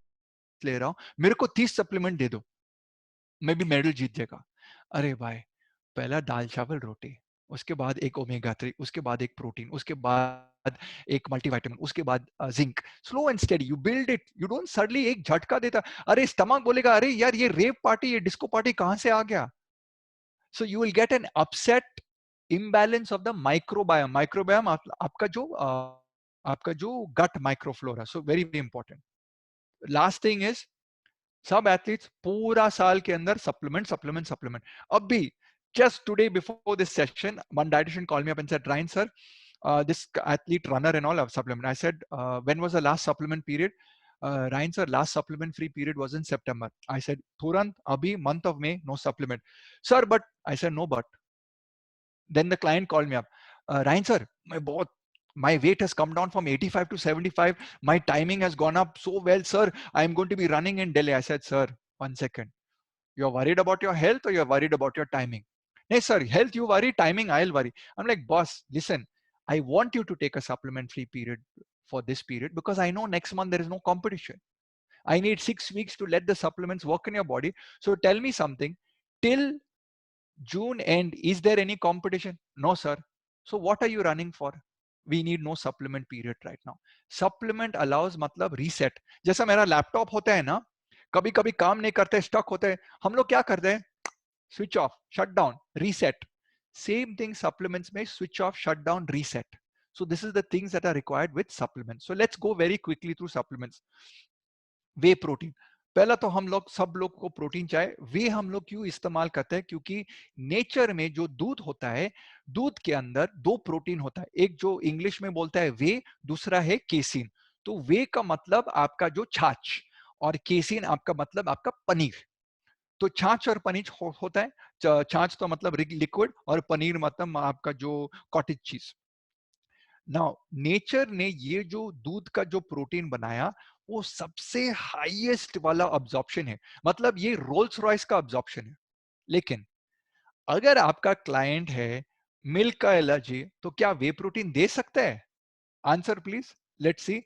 ले रहा हूं, मेरे को 30 सप्लीमेंट दे दो, मैं भी मेडल जीत जाएगा. अरे भाई, पहला दाल चावल रोटी, उसके बाद एक ओमेगा 3, उसके बाद एक प्रोटीन, उसके बाद एक मल्टीविटामिन, उसके बाद zinc. Slow and steady you build it. You don't suddenly एक झटका देता. अरे स्टमक बोलेगा अरे यार ये रेव पार्टी, ये डिस्को पार्टी कहां से आ गया. So you will get an upset imbalance of the microbiome. Microbiome आपका जो gut microflora. So very very important. Last thing is, सब एथलीट्स पूरा साल के अंदर सप्लीमेंट सप्लीमेंट सप्लीमेंट. अब भी just today before this session, one dietitian called me up and said, Ryan sir, this athlete runner and all have supplement. I said, when was the last supplement period? Ryan sir, last supplement free period was in September. I said, Turant, abhi month of May, no supplement. Sir, but I said, no, but. Then the client called me up. Ryan sir, my weight has come down from 85 to 75. My timing has gone up so well, sir. I'm going to be running in Delhi. I said, sir, 1 second. You're worried about your health or you're worried about your timing? Hey, sir, health you worry, timing I'll worry. I'm like, boss, listen, I want you to take a supplement free period for this period because I know next month there is no competition. I need 6 weeks to let the supplements work in your body. So tell me something. Till June end, is there any competition? No, sir. So what are you running for? We need no supplement period right now. Supplement allows मतलब reset. जैसा मेरा laptop होता है ना, कभी कभी काम नहीं करते, स्टक होते हैं, हम लोग क्या करते हैं? Switch off, shut down, reset. Same thing supplements में switch off, shut down, reset. So this is the things that are required with supplements. So let's go very quickly through supplements. Way protein, पहला तो हम लोग सब लोग को protein चाहिए. वे हम लोग क्यों इस्तेमाल करते हैं? क्योंकि नेचर में जो दूध होता है, दूध के अंदर 2 प्रोटीन होता है. एक जो इंग्लिश में बोलता है वे, दूसरा है केसिन. तो वे का मतलब आपका जो छाछ, और केसिन आपका मतलब आपका पनीर. तो छाछ और पनीर होता है. छाछ तो मतलब लिक्विड, और पनीर मतलब आपका जो कॉटेज चीज. नाउ नेचर ने ये जो दूध का जो प्रोटीन बनाया, वो सबसे हाईएस्ट वाला अब्जॉर्प्शन है. मतलब ये रोल्स रॉयस का अब्जॉर्प्शन है. लेकिन अगर आपका क्लाइंट है मिल्क का एलर्जी, तो क्या वे प्रोटीन दे सकता है? Answer please, let's see.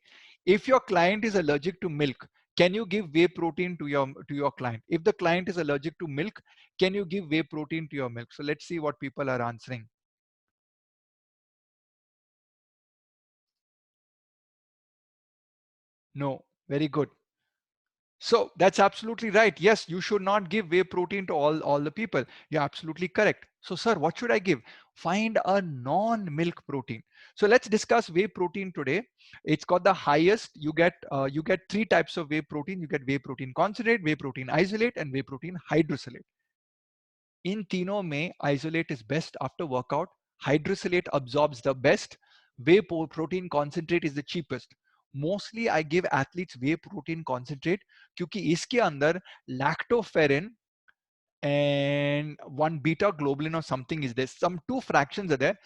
If your client is allergic to milk, can you give whey protein to your client? If the client is allergic to milk, can you give whey protein to your milk? So let's see what people are answering. No. Very good. So that's absolutely right. Yes, you should not give whey protein to all the people. You're absolutely correct. So, sir, what should I give? Find a non-milk protein. So let's discuss whey protein today. It's got the highest. You get 3 types of whey protein. You get whey protein concentrate, whey protein isolate, and whey protein hydrolysate. In तीनों में isolate is best after workout. Hydrolysate absorbs the best. Whey protein concentrate is the cheapest. Mostly I give athletes whey protein concentrate क्योंकि इसके अंदर lactoferrin and one beta globulin or something is there. Some 2 fractions are there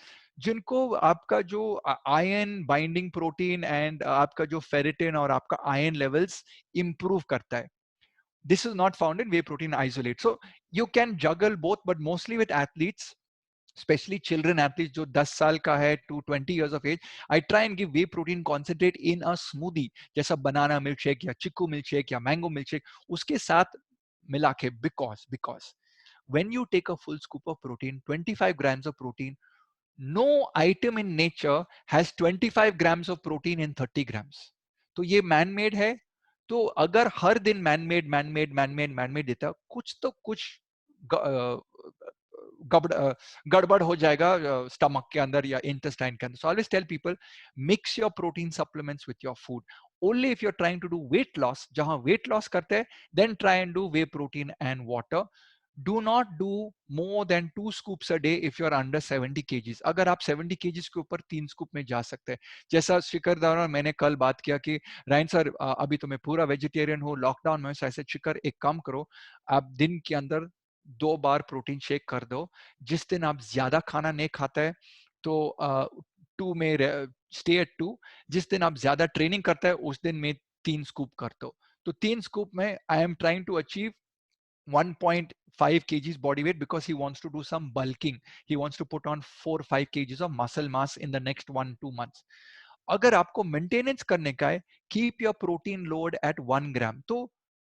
जिनको आपका जो iron binding protein and आपका जो ferritin और आपका iron levels improve करता है. This is not found in whey protein isolate. So you can juggle both, but mostly with athletes, especially children athletes जो 10 साल का है to 20 years of age, I try and give whey protein concentrate in a smoothie, जैसा banana milkshake या chiku milkshake या mango milkshake, उसके साथ मिला के. Because when you take a full scoop of protein, 25 grams of protein, no item in nature has 25 grams of protein in 30 grams. तो ये man made है. तो अगर हर दिन मैन मेड देता, कुछ तो कुछ गड़बड़ हो जाएगा स्टमक के अंदर या इंटेस्टाइन के अंदर. So always tell people, mix your protein supplements with your food. only if you're trying to do weight loss, जहां weight loss करते हैं, then try and do whey protein and water. Do not do more than 2 scoops a day if you're under 70 kgs. अगर आप 70 kgs के ऊपर 3 scoop में जा सकते हैं, जैसा शिखर द्वारा मैंने कल बात किया कि रायन सर अभी तो मैं पूरा वेजिटेरियन हूँ, लॉकडाउन में, ऐसे शिखर एक काम करो, आप दिन के अंदर 2 बार प्रोटीन शेक कर दो, जिस दिन आप ज्यादा खाना नहीं खाता है तो 2 में स्टे एट 2, जिस दिन आप ज्यादा ट्रेनिंग करता है उस दिन में 3 स्कूप कर दो। तो 3 स्कूप में I am trying to achieve 1.5 kgs body weight because he wants to do some bulking. He wants to put on 4-5 kgs of muscle mass in the next 1-2 months. अगर आपको मेंटेनेंस करने का है, keep your protein load at 1 ग्राम। तो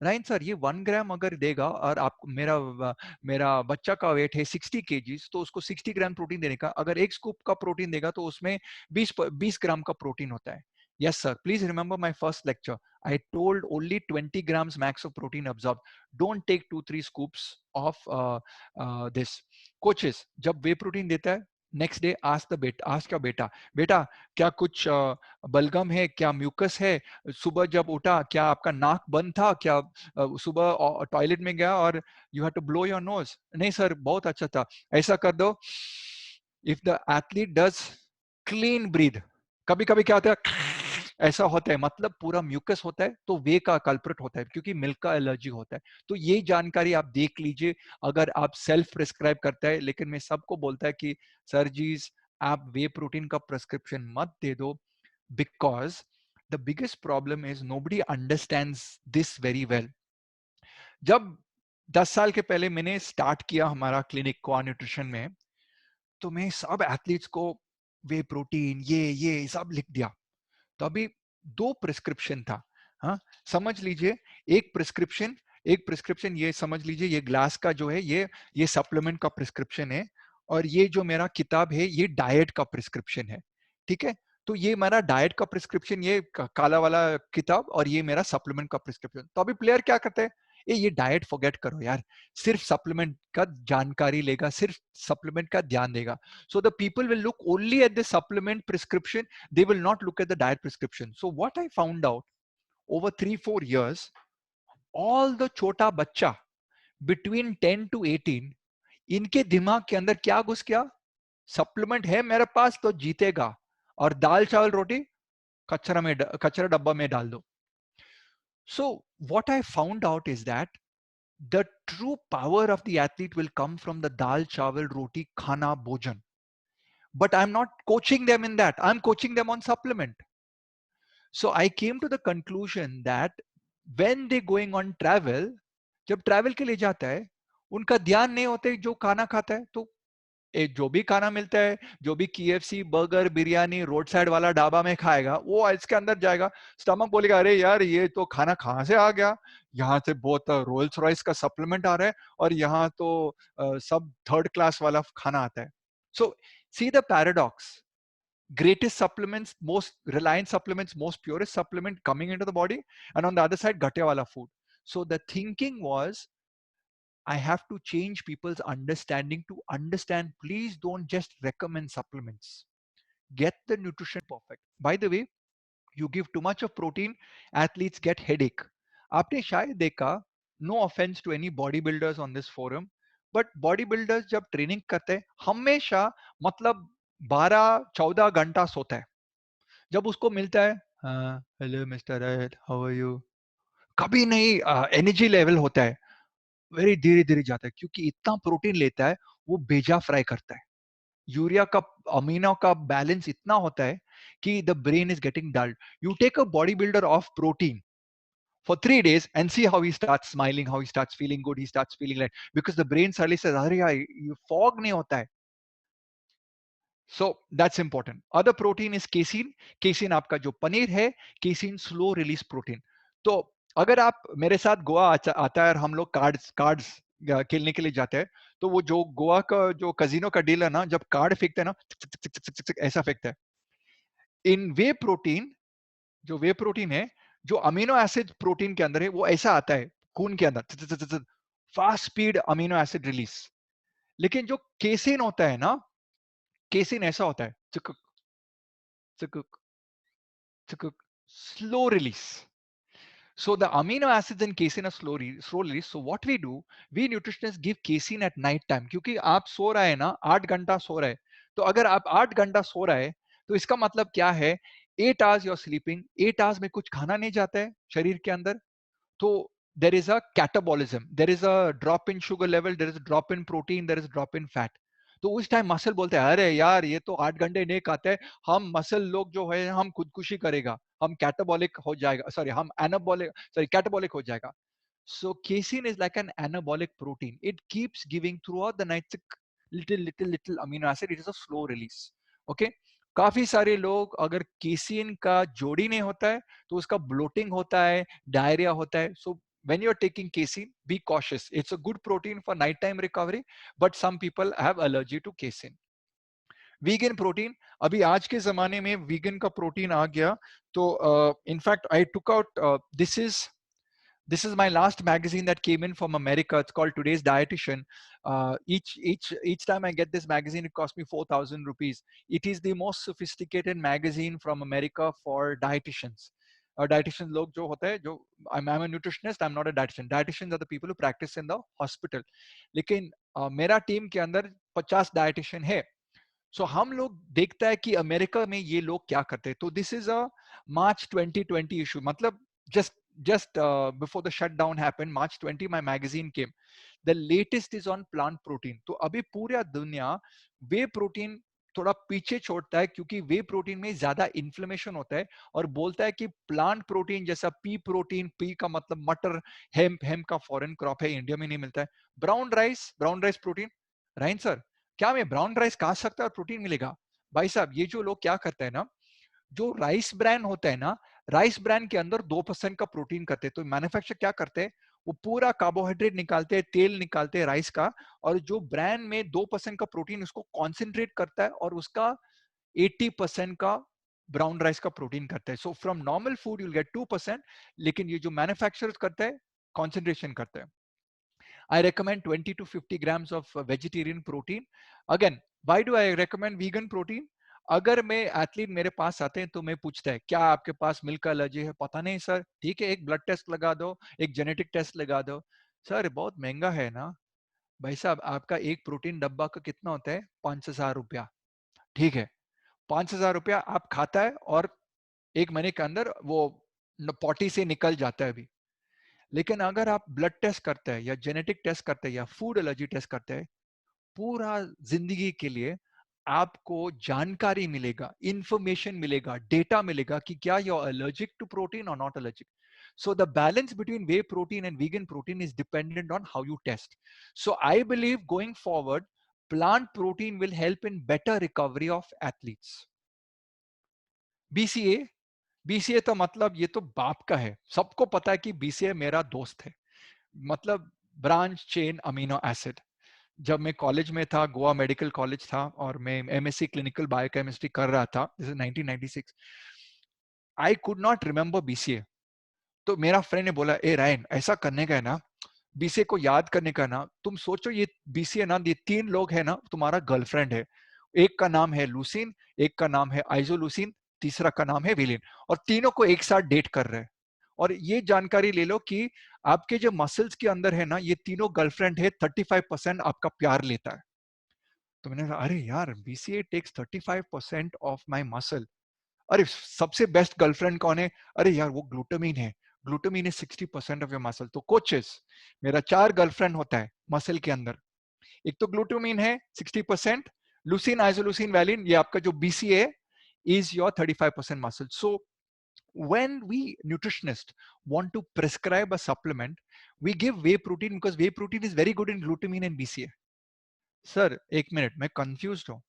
Ryan sir ये 1 ग्राम अगर देगा और आप मेरा बच्चा का वेट है 60 kgs, तो उसको 60 ग्राम प्रोटीन देने का, अगर 1 स्कूप का प्रोटीन देगा तो उसमें 20 ग्राम का प्रोटीन होता है। Yes, sir. Please remember my first lecture. I told only 20 grams max of protein absorbed. Don't take 2-3 scoops of this. Coaches, जब वे प्रोटीन देता है, नेक्स्ट डे आस्क क्या बेटा, बेटा क्या कुछ बलगम है, क्या म्यूकस है, सुबह जब उठा क्या आपका नाक बंद था, क्या सुबह टॉयलेट में गया और you have to blow your nose? नहीं सर, बहुत अच्छा था। ऐसा कर दो। If the athlete does clean breathe, कभी कभी क्या होता है ऐसा होता है, मतलब पूरा म्यूकस होता है, तो वे का कल्प्रिट होता है, क्योंकि मिल्क का एलर्जी होता है। तो ये जानकारी आप देख लीजिए अगर आप सेल्फ प्रिस्क्राइब करता है। लेकिन मैं सबको बोलता है कि सर जी आप वे प्रोटीन का प्रिस्क्रिप्शन मत दे दो, because the biggest problem is nobody understands this very well. जब 10 साल के पहले मैंने स्टार्ट किया हमारा क्लिनिक को न्यूट्रिशन में, तो मैं सब एथलीट्स को वे प्रोटीन ये सब लिख दिया। तो अभी 2 प्रिस्क्रिप्शन था। हाँ, समझ लीजिए, एक प्रिस्क्रिप्शन ये समझ लीजिए, ये ग्लास का जो है ये सप्लीमेंट का प्रिस्क्रिप्शन है, और ये जो मेरा किताब है ये डाइट का प्रिस्क्रिप्शन है। ठीक है, तो ये मेरा डाइट का प्रिस्क्रिप्शन, ये काला वाला किताब, और ये मेरा सप्लीमेंट का प्रिस्क्रिप्शन। तो अभी प्लेयर क्या करते हैं, ये डाइट फॉरगेट करो यार, सिर्फ सप्लीमेंट का जानकारी लेगा, सिर्फ सप्लीमेंट का ध्यान देगा। So the people will look only at the supplement prescription, they will not look at the diet prescription. So what I found out over 3-4 years, all the chota bachcha between 10 to 18, इनके दिमाग के अंदर क्या घुस गया, supplement है मेरे पास तो जीतेगा, और दाल चावल रोटी कचरा डब्बा में डाल दो। So what I found out is that the true power of the athlete will come from the dal chawal roti khana bhojan. But I'm not coaching them in that. I'm coaching them on supplement. So I came to the conclusion that when they going on travel, जब travel के लिए जाता है, उनका ध्यान नहीं होता है जो खाना खाता है। तो जो भी खाना मिलता है, जो भी KFC burger biryani road side वाला ढाबा में खाएगा, वो इसके अंदर जाएगा, स्टमक बोलेगा अरे यार ये तो खाना कहाँ से आ गया, यहाँ से बहुत रोल्स रॉयस का सप्लीमेंट आ रहा है, और यहाँ तो सब थर्ड क्लास वाला खाना आता है। So see the paradox, greatest supplements, most reliant supplements, most purest supplement coming into the body, and on the other side ghate wala food. So the thinking was, I have to change people's understanding to understand, please don't just recommend supplements, get the nutrition perfect. By the way, you give too much of protein, athletes get headache. आपने शायद देखा, no offense to any bodybuilders on this forum, but bodybuilders जब training करते हैं हमेशा, मतलब 12-14 घंटा सोता है। जब उसको मिलता है, hello Mr Wright, how are you, कभी नहीं एनर्जी लेवल होता है, वेरी धीरे धीरे जाता है, क्योंकि इतना प्रोटीन लेता है, वो बेजा फ्राई करता है। यूरिया का अमीनो का बैलेंस इतना होता है कि the brain is getting dulled. You take a body builder of protein for 3 days and see how he starts smiling, how he starts feeling good, he starts feeling like, because the brain suddenly says अरे यार ये fog नहीं होता है। So that's important. Other protein is casein. Casein आपका जो पनीर है, casein slow release protein. तो अगर आप मेरे साथ गोवा आता है और हम लोग कार्ड्स खेलने के लिए जाते हैं, तो वो जो गोवा का जो कजिनो का डील है ना, जब कार्ड फेंकते हैं ना, ऐसा फेंकता है। इन वे प्रोटीन, जो वे प्रोटीन है, जो अमीनो एसिड प्रोटीन के अंदर है, वो ऐसा आता है खून के अंदर, fast speed amino acid release. लेकिन जो केसिन होता है ना, केसिन ऐसा होता है, चुक चुक चुक, slow release. So the amino acids in casein are slow release. So what we do, we nutritionists give casein at night time, क्योंकि आप सो रहे हैं ना, 8 घंटा सो रहे हैं, तो अगर आप 8 घंटा सो रहे हैं तो इसका मतलब क्या है, 8 hours you're sleeping, 8 hours में कुछ खाना नहीं जाता है शरीर के अंदर, तो there is a catabolism, there is a drop in sugar level, there is a drop in protein, there is a drop in fat. तो उस टाइम मसल बोलते हैं अरे यार ये तो 8 घंटे नहीं खाते, हम मसल लोग जो है हम खुदकुशी करेगा, हम कैटाबॉलिक हो जाएगा, सॉरी हम एनाबॉलिक, सॉरी कैटाबॉलिक हो जाएगा. So casein is like an anabolic protein. It keeps giving throughout the night little amino acid. It is a slow release. Okay. काफी सारे लोग अगर केसिन का जोड़ी नहीं होता है तो उसका ब्लोटिंग होता है, डायरिया होता है. So when you're taking casein, be cautious. It's a good protein for nighttime recovery, but some people have allergy to casein. Vegan protein, अभी आज के जमाने में वीगन का प्रोटीन आ गया, तो in fact I took out, this is my last magazine that came in from America. It's called Today's Dietitian. Each time I get this magazine, it costs me 4,000 rupees. It is the most sophisticated magazine from America for dietitians. Dietitians लोग जो होते हैं, जो I'm a nutritionist, I'm not a dietitian. Dietitians are the people who practice in the hospital. लेकिन मेरा team के अंदर 50 dietitian है. सो हम लोग देखता है कि अमेरिका में ये लोग क्या करते हैं. तो this is a March 2020 issue, मतलब just before the shutdown happened, March 20, my magazine came. The latest is on plant protein. तो अभी पूरा दुनिया वे प्रोटीन थोड़ा पीछे छोड़ता है, क्योंकि वे प्रोटीन में ज्यादा इन्फ्लेमेशन होता है, और बोलता है कि प्लांट प्रोटीन जैसा पी प्रोटीन, पी का मतलब मटर, हेम्प का फॉरेन क्रॉप है, इंडिया में नहीं मिलता है. Brown rice protein. Ryan sir, क्या मैं ब्राउन राइस खा सकता और प्रोटीन मिलेगा? भाई साहब, ये जो लोग क्या करते हैं ना, जो राइस ब्रांड होता है ना, राइस ब्रांड के अंदर 2% का प्रोटीन करते हैं. तो मैन्युफैक्चर क्या करते हैं, वो पूरा कार्बोहाइड्रेट निकालते हैं, तेल निकालते हैं राइस का, और जो ब्रांड में 2% का प्रोटीन, उसको कॉन्सेंट्रेट करता है और उसका 80% का ब्राउन राइस का प्रोटीन करता है. So from normal food you'll get 2%, लेकिन ये जो मैन्युफैक्चर करता है, कॉन्सेंट्रेशन करता है. I recommend 20 to 50 grams of vegetarian protein. Again, why do I recommend vegan protein? अगर मैं एथलीट मेरे पास आते हैं तो मैं पूछता है क्या आपके पास मिल्क एलर्जी है, पता नहीं सर, ठीक है एक ब्लड टेस्ट लगा दो, एक जेनेटिक टेस्ट लगा दो. सर बहुत महंगा है ना. भाई साहब, आपका एक प्रोटीन डब्बा का कितना होता है, 5,000 रुपया. ठीक है, 5,000 रुपया आप खाता है और एक महीने के अंदर वो पॉटी से निकल जाता है अभी. लेकिन अगर आप ब्लड टेस्ट करते हैं या जेनेटिक टेस्ट करते हैं या फूड एलर्जी टेस्ट करते हैं, पूरा जिंदगी के लिए आपको जानकारी मिलेगा, इंफॉर्मेशन मिलेगा, डेटा मिलेगा कि क्या you are allergic to protein और not allergic. So the balance between whey protein and vegan protein is dependent on how you test. So I believe going forward, plant protein will help in better recovery of athletes. BCA, BCA तो मतलब ये तो बाप का है, सबको पता है कि BCA मेरा दोस्त है, मतलब ब्रांच चेन अमीनो एसिड. जब मैं कॉलेज में था, गोवा मेडिकल कॉलेज था, और मैं एमएससी क्लिनिकल बायोकेमिस्ट्री कर रहा था, this is 1996. I could not remember BCA. तो मेरा फ्रेंड ने बोला, ए रायन, ऐसा करने का है ना, बीसीए को याद करने का ना, तुम सोचो ये बीसीए ना, ये 3 लोग है ना, तुम्हारा गर्लफ्रेंड है. एक का नाम है लूसिन, एक का नाम है आइसोलूसिन, तीसरा का नाम है विलिन, और तीनों को एक साथ डेट कर रहे हैं. और ये जानकारी ले लो कि आपके जो मसल्स के अंदर है ना, ये तीनों गर्लफ्रेंड है, 35% आपका प्यार लेता है. तो मैंने कहा अरे यार, BCA takes 35% of my muscle. अरे सबसे बेस्ट गर्लफ्रेंड कौन है? अरे यार वो ग्लूटामिन है, glutamine is 60% of your muscle. तो कोचेस, मेरा 4 गर्लफ्रेंड होता है मसल के अंदर. एक तो ग्लूटामिन है 60%, लुसीन, आइसोलुसीन, वैलिन, ये आपका जो BCA is your 35% muscle. So when we nutritionists want to prescribe a supplement, we give whey protein because whey protein is very good in glutamine and BCA. Sir एक minute, मैं confuse हूँ,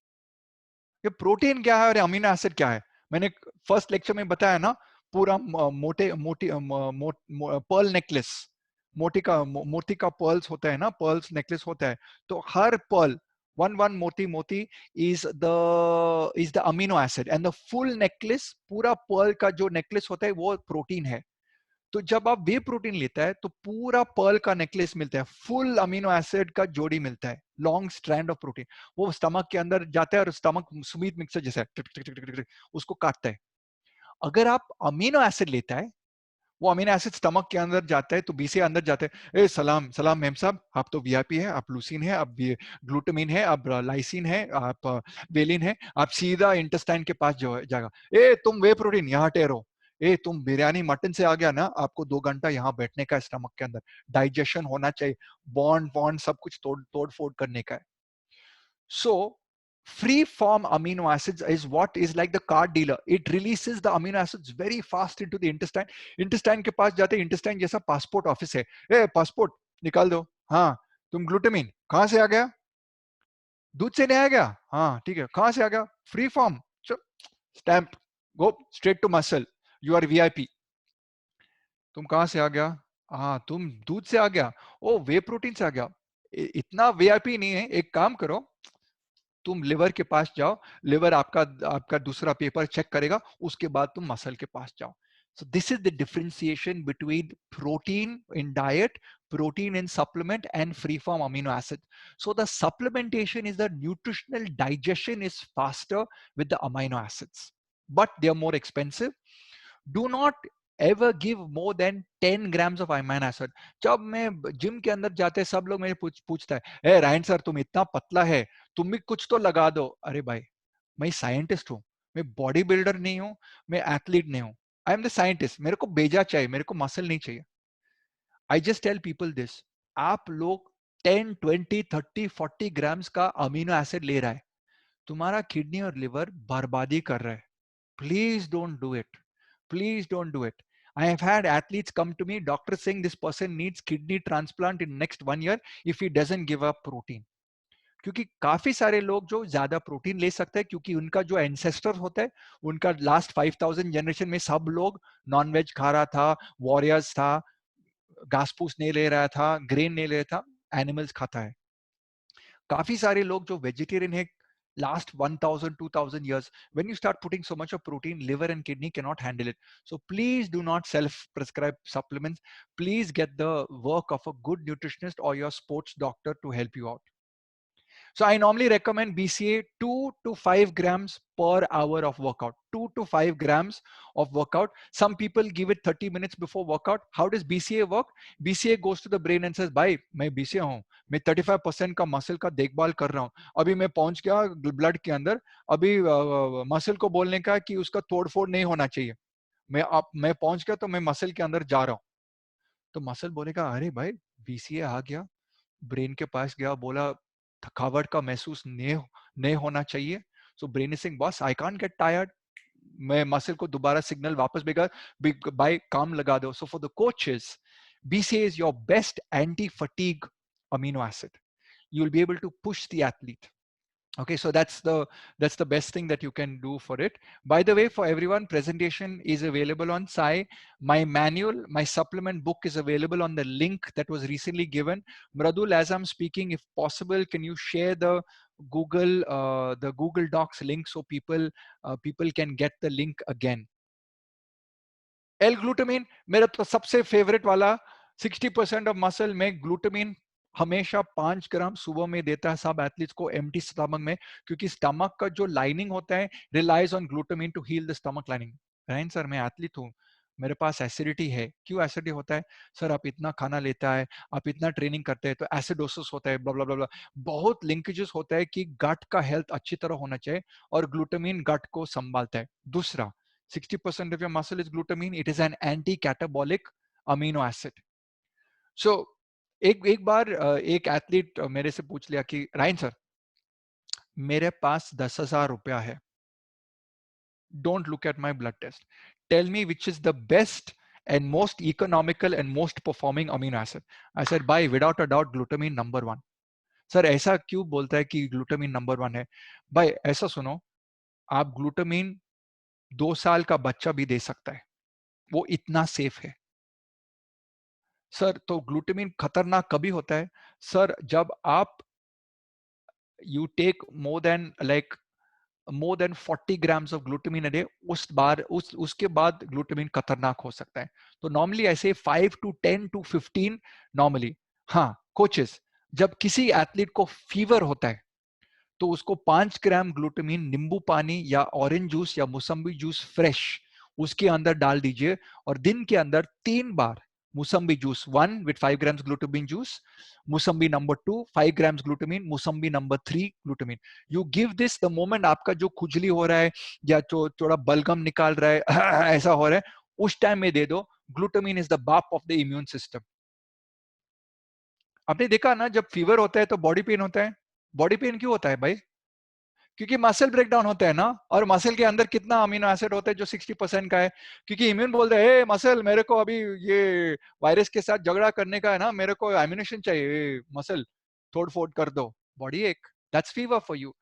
ये protein क्या है और amino acid क्या है? मैंने फर्स्ट लेक्चर में बताया ना, पूरा मोटे मोटी पर्ल नेकलेस, मोती का पर्ल्स होता है ना, पर्ल्स नेकलेस होता है. तो हर पर्ल, वन मोती is the amino acid, and the full necklace, पूरा पर्ल का जो नेकलेस होता है वो प्रोटीन है. तो जब आप वे प्रोटीन लेता है तो पूरा पर्ल का नेकलेस मिलता है, फुल अमीनो एसिड का जोड़ी मिलता है, लॉन्ग स्ट्रैंड ऑफ प्रोटीन. वो स्टमक के अंदर जाता है और स्टमक स्वीट मिक्सर जैसा है, टिक टिक टिक टिक टिक, उसको काटता है. अगर आप अमीनो एसिड लेता है, वो अमीनो एसिड स्टमक के अंदर जाता है, तो बीसीए अंदर जाता है, ए सलाम सलाम मेम साहब, आप तो वीआईपी है, आप लूसीन है, आप ग्लूटामिन है, आप लाइसिन है, आप वेलिन है, आप सीधा इंटेस्टाइन के पास जो जाएगा, ए तुम वे प्रोटीन यहाँ ठहरो, ए तुम बिरयानी मटन से आ गया ना, आपको 2 घंटा यहाँ बैठने का है स्टमक के अंदर, डाइजेशन होना चाहिए, बॉन्ड बॉन्ड सब कुछ तोड़ फोड़ करने का है. So free form amino acids is what is like the car dealer. It releases the amino acids very fast into the intestine. Intestine के पास जाते, intestine जैसा पासपोर्ट ऑफिस है, ए पासपोर्ट निकाल दो, हाँ तुम ग्लूटामिन कहाँ से आ गया, दूध से नहीं आ गया, हाँ ठीक है, कहाँ से आ गया, free form, stamp, go straight to muscle, you are VIP. तुम कहाँ से आ गया, हाँ तुम दूध से आ गया, ओ वे प्रोटीन से आ गया, इतना वीआईपी नहीं है, एक काम करो तुम लिवर के पास जाओ, लिवर आपका आपका दूसरा पेपर चेक करेगा, उसके बाद तुम मसल के पास जाओ. So this is the differentiation between protein in diet, protein in supplement, and free form amino acid. So the supplementation is the nutritional digestion is faster with the amino acids, but they are more expensive. Do not ever give more than 10 grams of amino acid. जब मैं gym के अंदर जाते सब लोग मेरे पूछता है, ए रायन सर तुम इतना पतला है, तुम भी कुछ तो लगा दो. अरे भाई, मैं साइंटिस्ट हूँ, मैं बॉडी बिल्डर नहीं हूँ, मैं एथलीट नहीं हूँ. आई एम द साइंटिस्ट, मेरे को बेजा चाहिए, मेरे को मसल नहीं चाहिए. I just tell people this, आप लोग 10 20 30 40 ग्राम्स का अमीनो एसिड ले रहा है, तुम्हारा किडनी और लिवर बर्बादी कर रहा है. Please don't do it. Please don't do it. I have had athletes come to me, doctor saying this person needs kidney transplant in next 1 year if he doesn't give up protein. क्योंकि काफी सारे लोग जो ज्यादा protein ले सकते हैं, क्योंकि उनका जो एंसेस्टर होता है, उनका लास्ट 5000 जनरेशन में सब लोग नॉन वेज खा रहा था, वॉरियर्स था, घास फूस नहीं ले रहा था, ग्रेन नहीं ले रहा था, एनिमल्स खाता है. काफी सारे लोग जो वेजिटेरियन है, last 1000 2000 years, when you start putting so much of protein, liver and kidney cannot handle it. So please do not self prescribe supplements. Please get the work of a good nutritionist or your sports doctor to help you out. So I normally recommend BCA 2 to 5 grams per hour of workout. 2 to 5 grams of workout. Some people give it 30 minutes before workout. How does BCA work? BCA goes to the brain and says, भाई मैं BCA हूँ, मैं 35% का muscle का देखभाल कर रहा हूँ, अभी मैं पहुंच गया ब्लड के अंदर, अभी मसल को बोलने का कि उसका तोड़फोड़ नहीं होना चाहिए, मैं पहुंच गया तो मैं मसल के अंदर जा रहा हूँ. तो मसल बोलेगा अरे भाई बीसीए आ गया, ब्रेन के पास गया, बोला थकावट का महसूस नहीं होना चाहिए. So brain is saying boss I can't get tired, मैं मसल को दोबारा सिग्नल वापस भेगा, बाय काम लगा दो. So for the coaches, BCA is your best anti fatigue amino acid. You'll be able to push the athlete. Okay, so that's the best thing that you can do for it. By the way, for everyone, presentation is available on Sai. My manual, my supplement book is available on the link that was recently given. Mradul, as I'm speaking, if possible, can you share the Google Docs link so people can get the link again. L glutamine मेरा तो सबसे favourite वाला, 60% of muscle में glutamine हमेशा 5 ग्राम सुबह में देता है सब एथलीट्स को एम्प्टी स्टमक में, क्योंकि स्टमक का जो लाइनिंग होता है relies on glutamine to heal the stomach lining. Ryan sir मैं एथलीट हूँ, मेरे पास एसिडिटी है, क्यों एसिडिटी होता है सर, आप इतना खाना लेता है, आप इतना ट्रेनिंग करते हैं तो एसिडोसिस होता है, ब्ला ब्ला ब्ला. बहुत लिंकेजेस होता है कि गट का हेल्थ अच्छी तरह होना चाहिए और ग्लूटामिन गट को संभालता है. दूसरा, 60% of your muscle is glutamine. It is an anti-catabolic amino acid. So एक बार एक एथलीट मेरे से पूछ लिया कि रायन सर मेरे पास 10,000 रुपया है, don't look at my blood test, tell me which is the best and most economical and most performing amino acid. I said by without a doubt glutamine number 1. Sir ऐसा क्यों बोलता है कि glutamine number 1 है? भाई ऐसा सुनो, आप ग्लूटामिन 2 साल का बच्चा भी दे सकता है, वो इतना सेफ है. सर तो ग्लूटामिन खतरनाक कभी होता है सर, जब आप you take more than 40 grams of glutamine a day, उसके बाद ग्लूटामिन खतरनाक हो सकता है. तो नॉर्मली ऐसे 5 to 10 to 15 नॉर्मली. हाँ कोचेस, जब किसी एथलीट को फीवर होता है तो उसको 5 ग्राम ग्लूटामिन नींबू पानी या ऑरेंज जूस या मौसम्बी जूस फ्रेश उसके अंदर डाल दीजिए और दिन के अंदर 3 बार मुसम्बी juice, 1 with 5 grams glutamine juice, मुसम्बी नंबर 2 5 grams glutamine, मुसम्बी number 3 glutamine. You give this the moment आपका जो खुजली हो रहा है या जो थोड़ा बलगम निकाल रहा है ऐसा हो रहा है, उस टाइम में दे दो. ग्लूटामिन इज द बाप ऑफ द इम्यून सिस्टम. आपने देखा ना, जब फीवर होता है तो बॉडी पेन होता है. बॉडी पेन क्यों होता है भाई? क्योंकि मसल ब्रेकडाउन होता है ना. और मसल के अंदर कितना अमीनो एसिड होता है? जो 60% का है. क्योंकि इम्यून बोल रहा है, मसल मेरे को अभी ये वायरस के साथ झगड़ा करने का है ना, मेरे को एम्यूनेशन चाहिए, मसल तोड़ फोड़ कर दो. बॉडी एक, that's fever for you.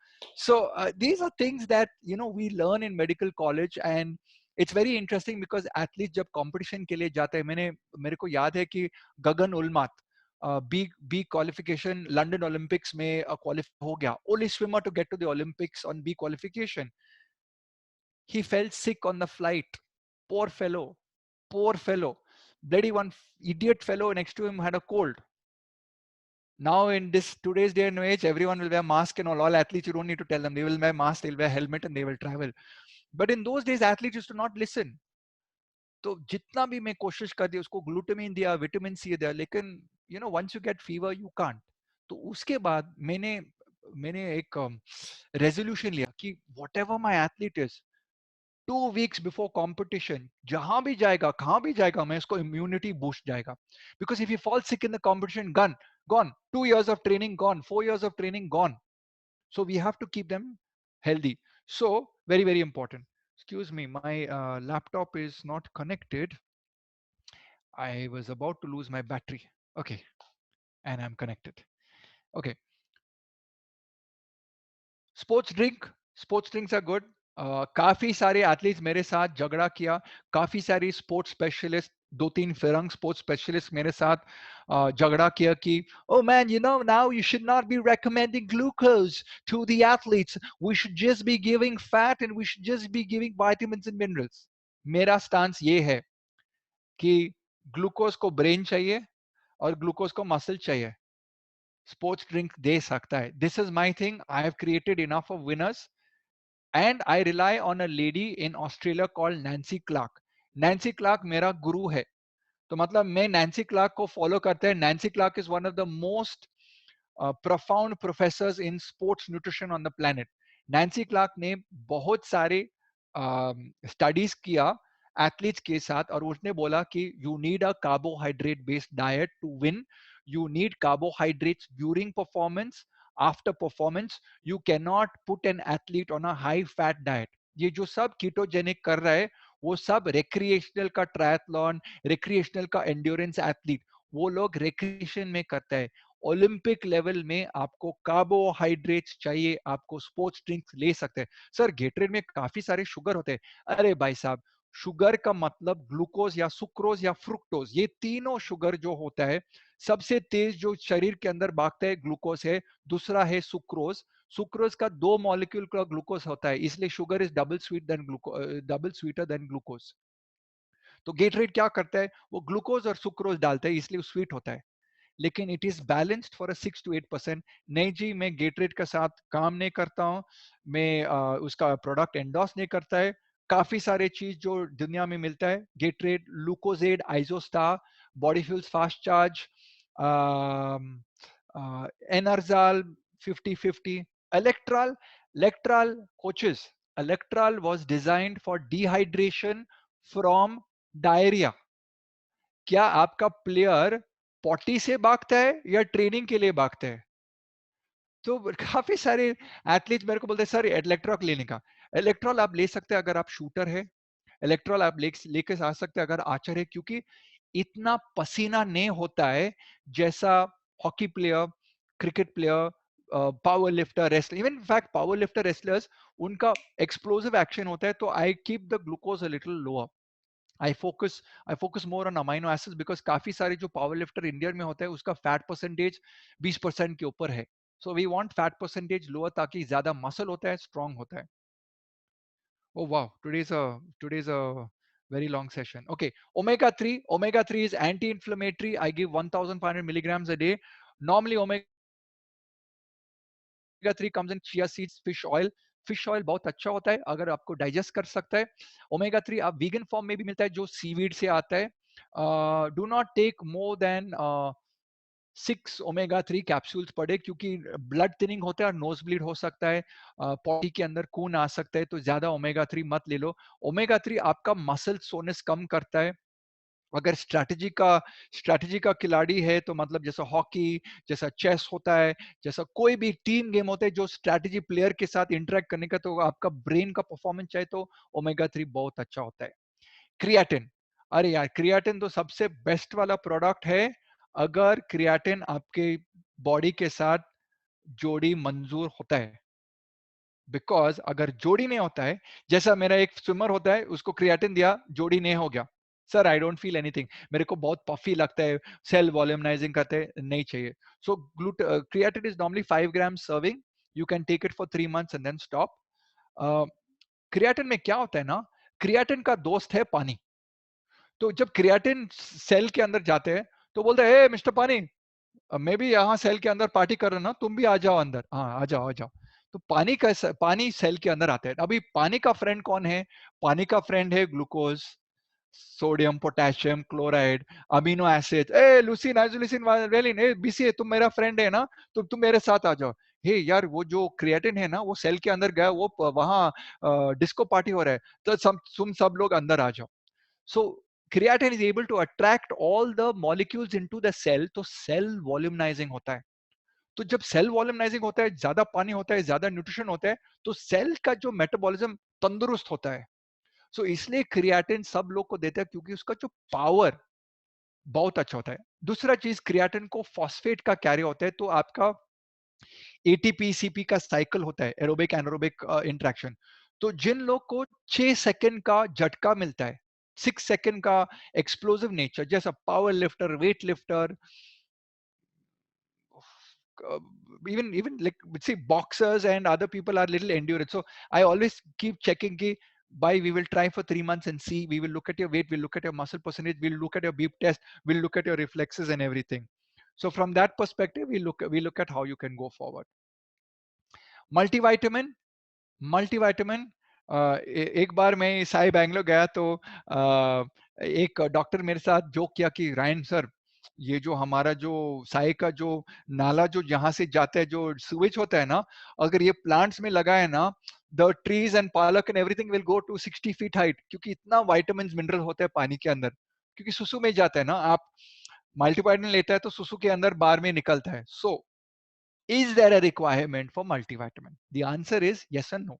So these are things that we learn in medical college. And it's very interesting because athlete जब कंपटीशन के लिए जाते हैं, मेरे को याद है कि Gagan Ullalmath B qualification London Olympics में क्वालिफाई हो गया. Only swimmer to get to the Olympics on B qualification. He fell sick on the flight. Poor fellow. Poor fellow. Bloody one idiot fellow next to him had a cold. Now in this today's day and age, everyone will wear mask and all athletes, you don't need to tell them. They will wear mask, they'll wear helmet and they will travel. But in those days, athletes used to not listen. तो जितना भी मैं कोशिश कर दी, उसको glutamine दिया, vitamin C दिया, लेकिन once you get fever you can't. तो उसके बाद मैंने एक रेजोल्यूशन लिया कि whatever my athlete is, 2 weeks before competition जहां भी जाएगा, कहां भी जाएगा, मैं उसको इम्यूनिटी बूस्ट जाएगा. Because if you fall sick in the competition, gun gone, 2 years of training gone, 4 years of training gone. So we have to keep them healthy. So very, very important. Excuse me, my laptop is not connected. I was about to lose my battery. Okay, and I'm connected. Okay. Sports drinks are good. काफी सारे athletes मेरे साथ झगड़ा किया. काफी सारी sports specialist, 2-3 फिरंग sports specialist मेरे साथ झगड़ा किया कि oh man, now you should not be recommending glucose to the athletes. We should just be giving fat and we should just be giving vitamins and minerals. मेरा stance ये है कि ग्लूकोज को ब्रेन चाहिए और ग्लूकोज को muscle चाहिए. Sports drink दे सकता है. This is my thing. I have created enough of winners and I rely on a lady in Australia called Nancy Clark. Nancy Clark मेरा गुरु है. तो मतलब मैं नैन्सी क्लार्क को फॉलो करते हैं. Nancy Clark is one of the most profound professors in sports nutrition on the planet. Nancy Clark ने बहुत सारे स्टडीज किया एथलीट्स के साथ और उसने बोला कि you need a carbohydrate based diet to win. You need carbohydrates during performance, after performance. You can not put an athlete on a high fat diet. ये जो सब कीटोजेनिक कर रहा है वो सब रिक्रिएशनल का ट्रायथलॉन, रिक्रिएशनल का एंड्योरेंस एथलीट, वो लोग रिक्रिएशन में करता है. ओलंपिक लेवल में आपको कार्बोहाइड्रेट्स चाहिए, आपको स्पोर्ट्स ड्रिंक्स ले सकते हैं. सर गेटरेड में काफी सारे शुगर होते हैं. अरे भाई साहब, शुगर का मतलब ग्लूकोज या सुक्रोज या फ्रुक्टोज, ये तीनों शुगर जो होता है, सबसे तेज जो शरीर के अंदर भागता है ग्लूकोज है, दूसरा है सुक्रोज. सुक्रोज का 2 मॉलिक्यूल का ग्लूकोज होता है, इसलिए sugar is double sweeter than glucose. तो गेटरेड क्या करता है, वो ग्लूकोज और सुक्रोज डालता है, इसलिए स्वीट होता है, लेकिन it is balanced for a 6 to 8%. नहीं जी, मैं गेटरेड के साथ काम नहीं करता हूँ, मैं उसका प्रोडक्ट एंडोर्स नहीं करता है. काफी सारे चीज जो दुनिया में मिलता है, Gatorade, Lucozade, Isostar, body fuels fast charge, Enerzal 50-50, Electral. Electral coaches, Electral was designed for dehydration from diarrhea. क्या आपका प्लेयर पॉटी से भागता है या ट्रेनिंग के लिए भागता है? तो काफी सारे एथलीट मेरे को बोलते हैं सर इलेक्ट्रॉल लेने का. इलेक्ट्रॉल आप ले सकते हैं अगर आप शूटर है. इलेक्ट्रॉल आप लेके आ सकते हैं अगर आर्चर है, क्योंकि इतना पसीना नहीं होता है जैसा hockey player, cricket player, power lifter, wrestler. Even fact power lifter, wrestlers, उनका एक्सप्लोसिव एक्शन होता है. तो I keep the glucose a little lower. I focus more on amino acids because काफी सारे जो पावर लिफ्टर इंडिया में होता है उसका फैट परसेंटेज 20% के ऊपर है. So we want fat percentage lower ताकि ज्यादा मसल होता है, स्ट्रांग होता है. Oh wow, today's a very long session. Okay, omega 3. Omega 3 is anti-inflammatory. I give 1,500 milligrams a day. Normally omega 3 comes in chia seeds, fish oil. Fish oil बहुत अच्छा होता है अगर आपको डाइजेस्ट कर सकता है। ओमेगा 3 आप वीगन फॉर्म में भी मिलता है जो सीवीड से आता है। Do not take more than 6 omega 3 capsules per day, क्योंकि ब्लड थिनिंग होता है और नोज ब्लीड हो सकता है, पॉटी के अंदर खून आ सकता है, तो ज्यादा ओमेगा 3 मत ले लो। ओमेगा 3 आपका मसल सोनेस कम करता है। अगर स्ट्रैटेजी का खिलाड़ी है तो मतलब जैसा हॉकी, जैसा चेस होता है, जैसा कोई भी टीम गेम होता है जो स्ट्रैटेजी प्लेयर के साथ इंटरेक्ट करने का, तो आपका ब्रेन का परफॉर्मेंस चाहे तो ओमेगा 3 बहुत अच्छा होता है। क्रिएटिन, अरे यार क्रिएटिन तो सबसे बेस्ट वाला प्रोडक्ट है अगर क्रिएटिन आपके बॉडी के साथ जोड़ी मंजूर होता है। बिकॉज अगर जोड़ी नहीं होता है, जैसा मेरा एक स्विमर होता है, उसको क्रिएटिन दिया, जोड़ी नहीं हो गया, sir I don't feel anything, मेरे को बहुत पफी लगता है, सेल वॉल्यूमनाइजिंग करते हैं, नहीं चाहिए। So creatine is normally 5 gram serving, you can take it for 3 months and then stop. Creatine में क्या होता है ना, क्रिएटिन का दोस्त है पानी। तो जब क्रिएटिन सेल के अंदर जाते हैं तो बोलते हैं, ए मिस्टर पानी, मैं भी यहाँ सेल के अंदर पार्टी कर रहा हूँ ना, तुम भी आ जाओ अंदर, हाँ आ जाओ आ जाओ। तो पानी सेल के अंदर आते हैं। अभी पानी का फ्रेंड कौन है? पानी का फ्रेंड है glucose, sodium, potassium, chloride, amino acid, a leucine, isoleucine, valine, a BCAA, तुम मेरा फ्रेंड है ना, तो तुम मेरे साथ आ जाओ। हे यार, वो जो क्रिएटिन है ना, वो सेल के अंदर गया, वो वहां डिस्को पार्टी हो रहा है, तो तुम सब लोग अंदर आ जाओ। So creatine is able to attract all the molecules into the cell, तो सेल वॉल्यूमनाइजिंग होता है। तो जब सेल वॉल्यूमनाइजिंग होता है, ज्यादा पानी होता है, ज्यादा न्यूट्रिशन होता है, तो सेल का जो मेटाबॉलिज्म तंदुरुस्त होता है। सो इसलिए क्रिएटिन सब लोग को देते हैं क्योंकि उसका जो पावर बहुत अच्छा होता है। दूसरा चीज, क्रिएटिन को फॉस्फेट का कैरी होता है, तो आपका एटीपी सीपी का साइकिल होता है, एरोबिक एनारोबिक इंटरेक्शन। तो जिन लोग को 6 सेकंड का झटका मिलता है, 6 सेकंड का एक्सप्लोसिव नेचर, जैसा power lifter, weight lifter, even like see boxers and other people are little endurance, so I always keep checking ki by we will try for 3 months and see, we will look at your weight, we'll look at your muscle percentage, we'll look at your beep test, we'll look at your reflexes and everything. So from that perspective, we look at how you can go forward. Multivitamin, multivitamin, एक बार मैं साई बैंगलोर गया तो एक doctor मेरे साथ joke किया कि Ryan sir, ये जो हमारा जो साई का जो नाला जो यहाँ से जाता है, जो सुवेज होता है ना, अगर ये प्लांट्स में लगा है ना, द ट्रीज एंड पालक and everything will go to 60 feet height, क्योंकि इतना वाइटामिन मिनरल होता है पानी के अंदर, क्योंकि सुसु में जाता है ना, आप मल्टीविटामिन लेता है तो सुसु के अंदर बाहर में निकलता है। सो is there a requirement for multivitamin? The answer is yes and no.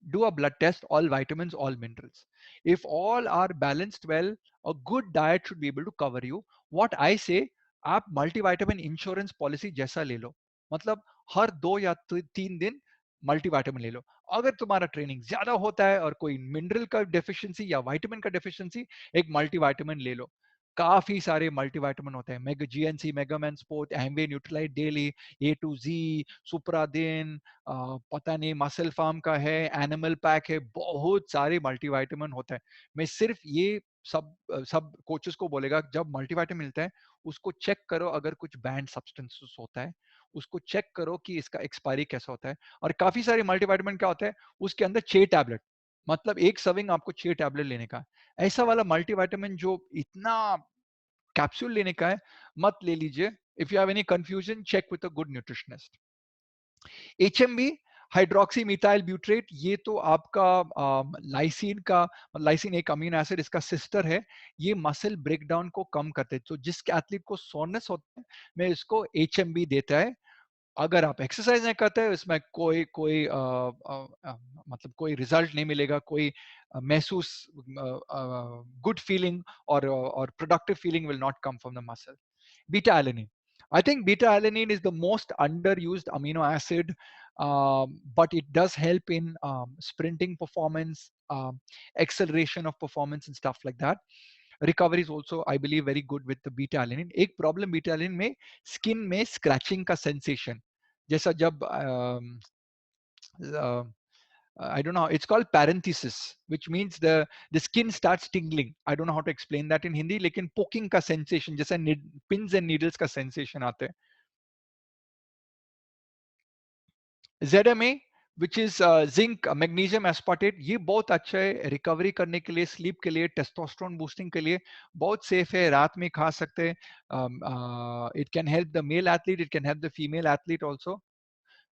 Do a blood test, all vitamins, all minerals. If all are balanced well, a good diet should be able to cover you. What I say, आप multivitamin insurance policy जैसा ले लो, मतलब हर 2 या 3 दिन multivitamin ले लो। अगर तुम्हारा training ज्यादा होता है और कोई मिनरल का डेफिशिएंसी या विटामिन का डेफिशिएंसी, एक मल्टीविटामिन ले लो। काफी सारे मल्टीविटामिन होते हैं, Mega GNC, Megaman Sport, Amway Nutrilite daily, A to Z, Supradyn, पता नहीं मसल फार्म का है, एनिमल पैक है, बहुत सारे मल्टीविटामिन होता है। मैं सिर्फ ये सब कोचेस को बोलेगा, जब मल्टीविटामिन मिलता है उसको चेक करो, अगर कुछ बैंड सब्सटेंसेस होता है उसको चेक करो कि इसका एक्सपायरी कैसा होता है। और काफी सारे मल्टीविटामिन क्या होता है, उसके अंदर 6 टैबलेट, मतलब एक सर्विंग आपको 6 टैबलेट लेने का। ऐसा वाला मल्टीविटामिन जो इतना कैप्सूल लेने का है, मत ले लीजिए। If you have any confusion, check with a good nutritionist. HMB, hydroxy methyl butyrate, ये तो आपका लाइसिन का, लाइसिन एक अमीनो एसिड, इसका सिस्टर है, ये मसल ब्रेकडाउन को कम करते हैं। तो जिस एथलीट को सोरनेस होता है, मैं इसको एचएमबी देता है। अगर आप एक्सरसाइज नहीं करते हैं, इसमें कोई कोई मतलब कोई रिजल्ट नहीं मिलेगा, कोई महसूस गुड फीलिंग और productive feeling will not come from the muscle. Beta alanine, I think beta alanine is the most underused amino acid, but it does help in sprinting performance, acceleration of performance and stuff like that. Recovery is also, I believe, very good with the beta alanine. एक problem beta alanine में, skin में scratching का sensation, जैसा जब uh, I don't know, it's called parenthesis, which means the skin starts tingling. I don't know how to explain that in Hindi, लेकिन poking का sensation, जैसा pins and needles का sensation आते हैं। ZMA, which is zinc magnesium aspartate. ये बहुत अच्छा है रिकवरी करने के लिए, स्लीप के लिए, टेस्टोस्टेरोन बूस्टिंग के लिए बहुत सेफ है, रात में खा सकते हैं। It can help the male athlete, it can help the female athlete also.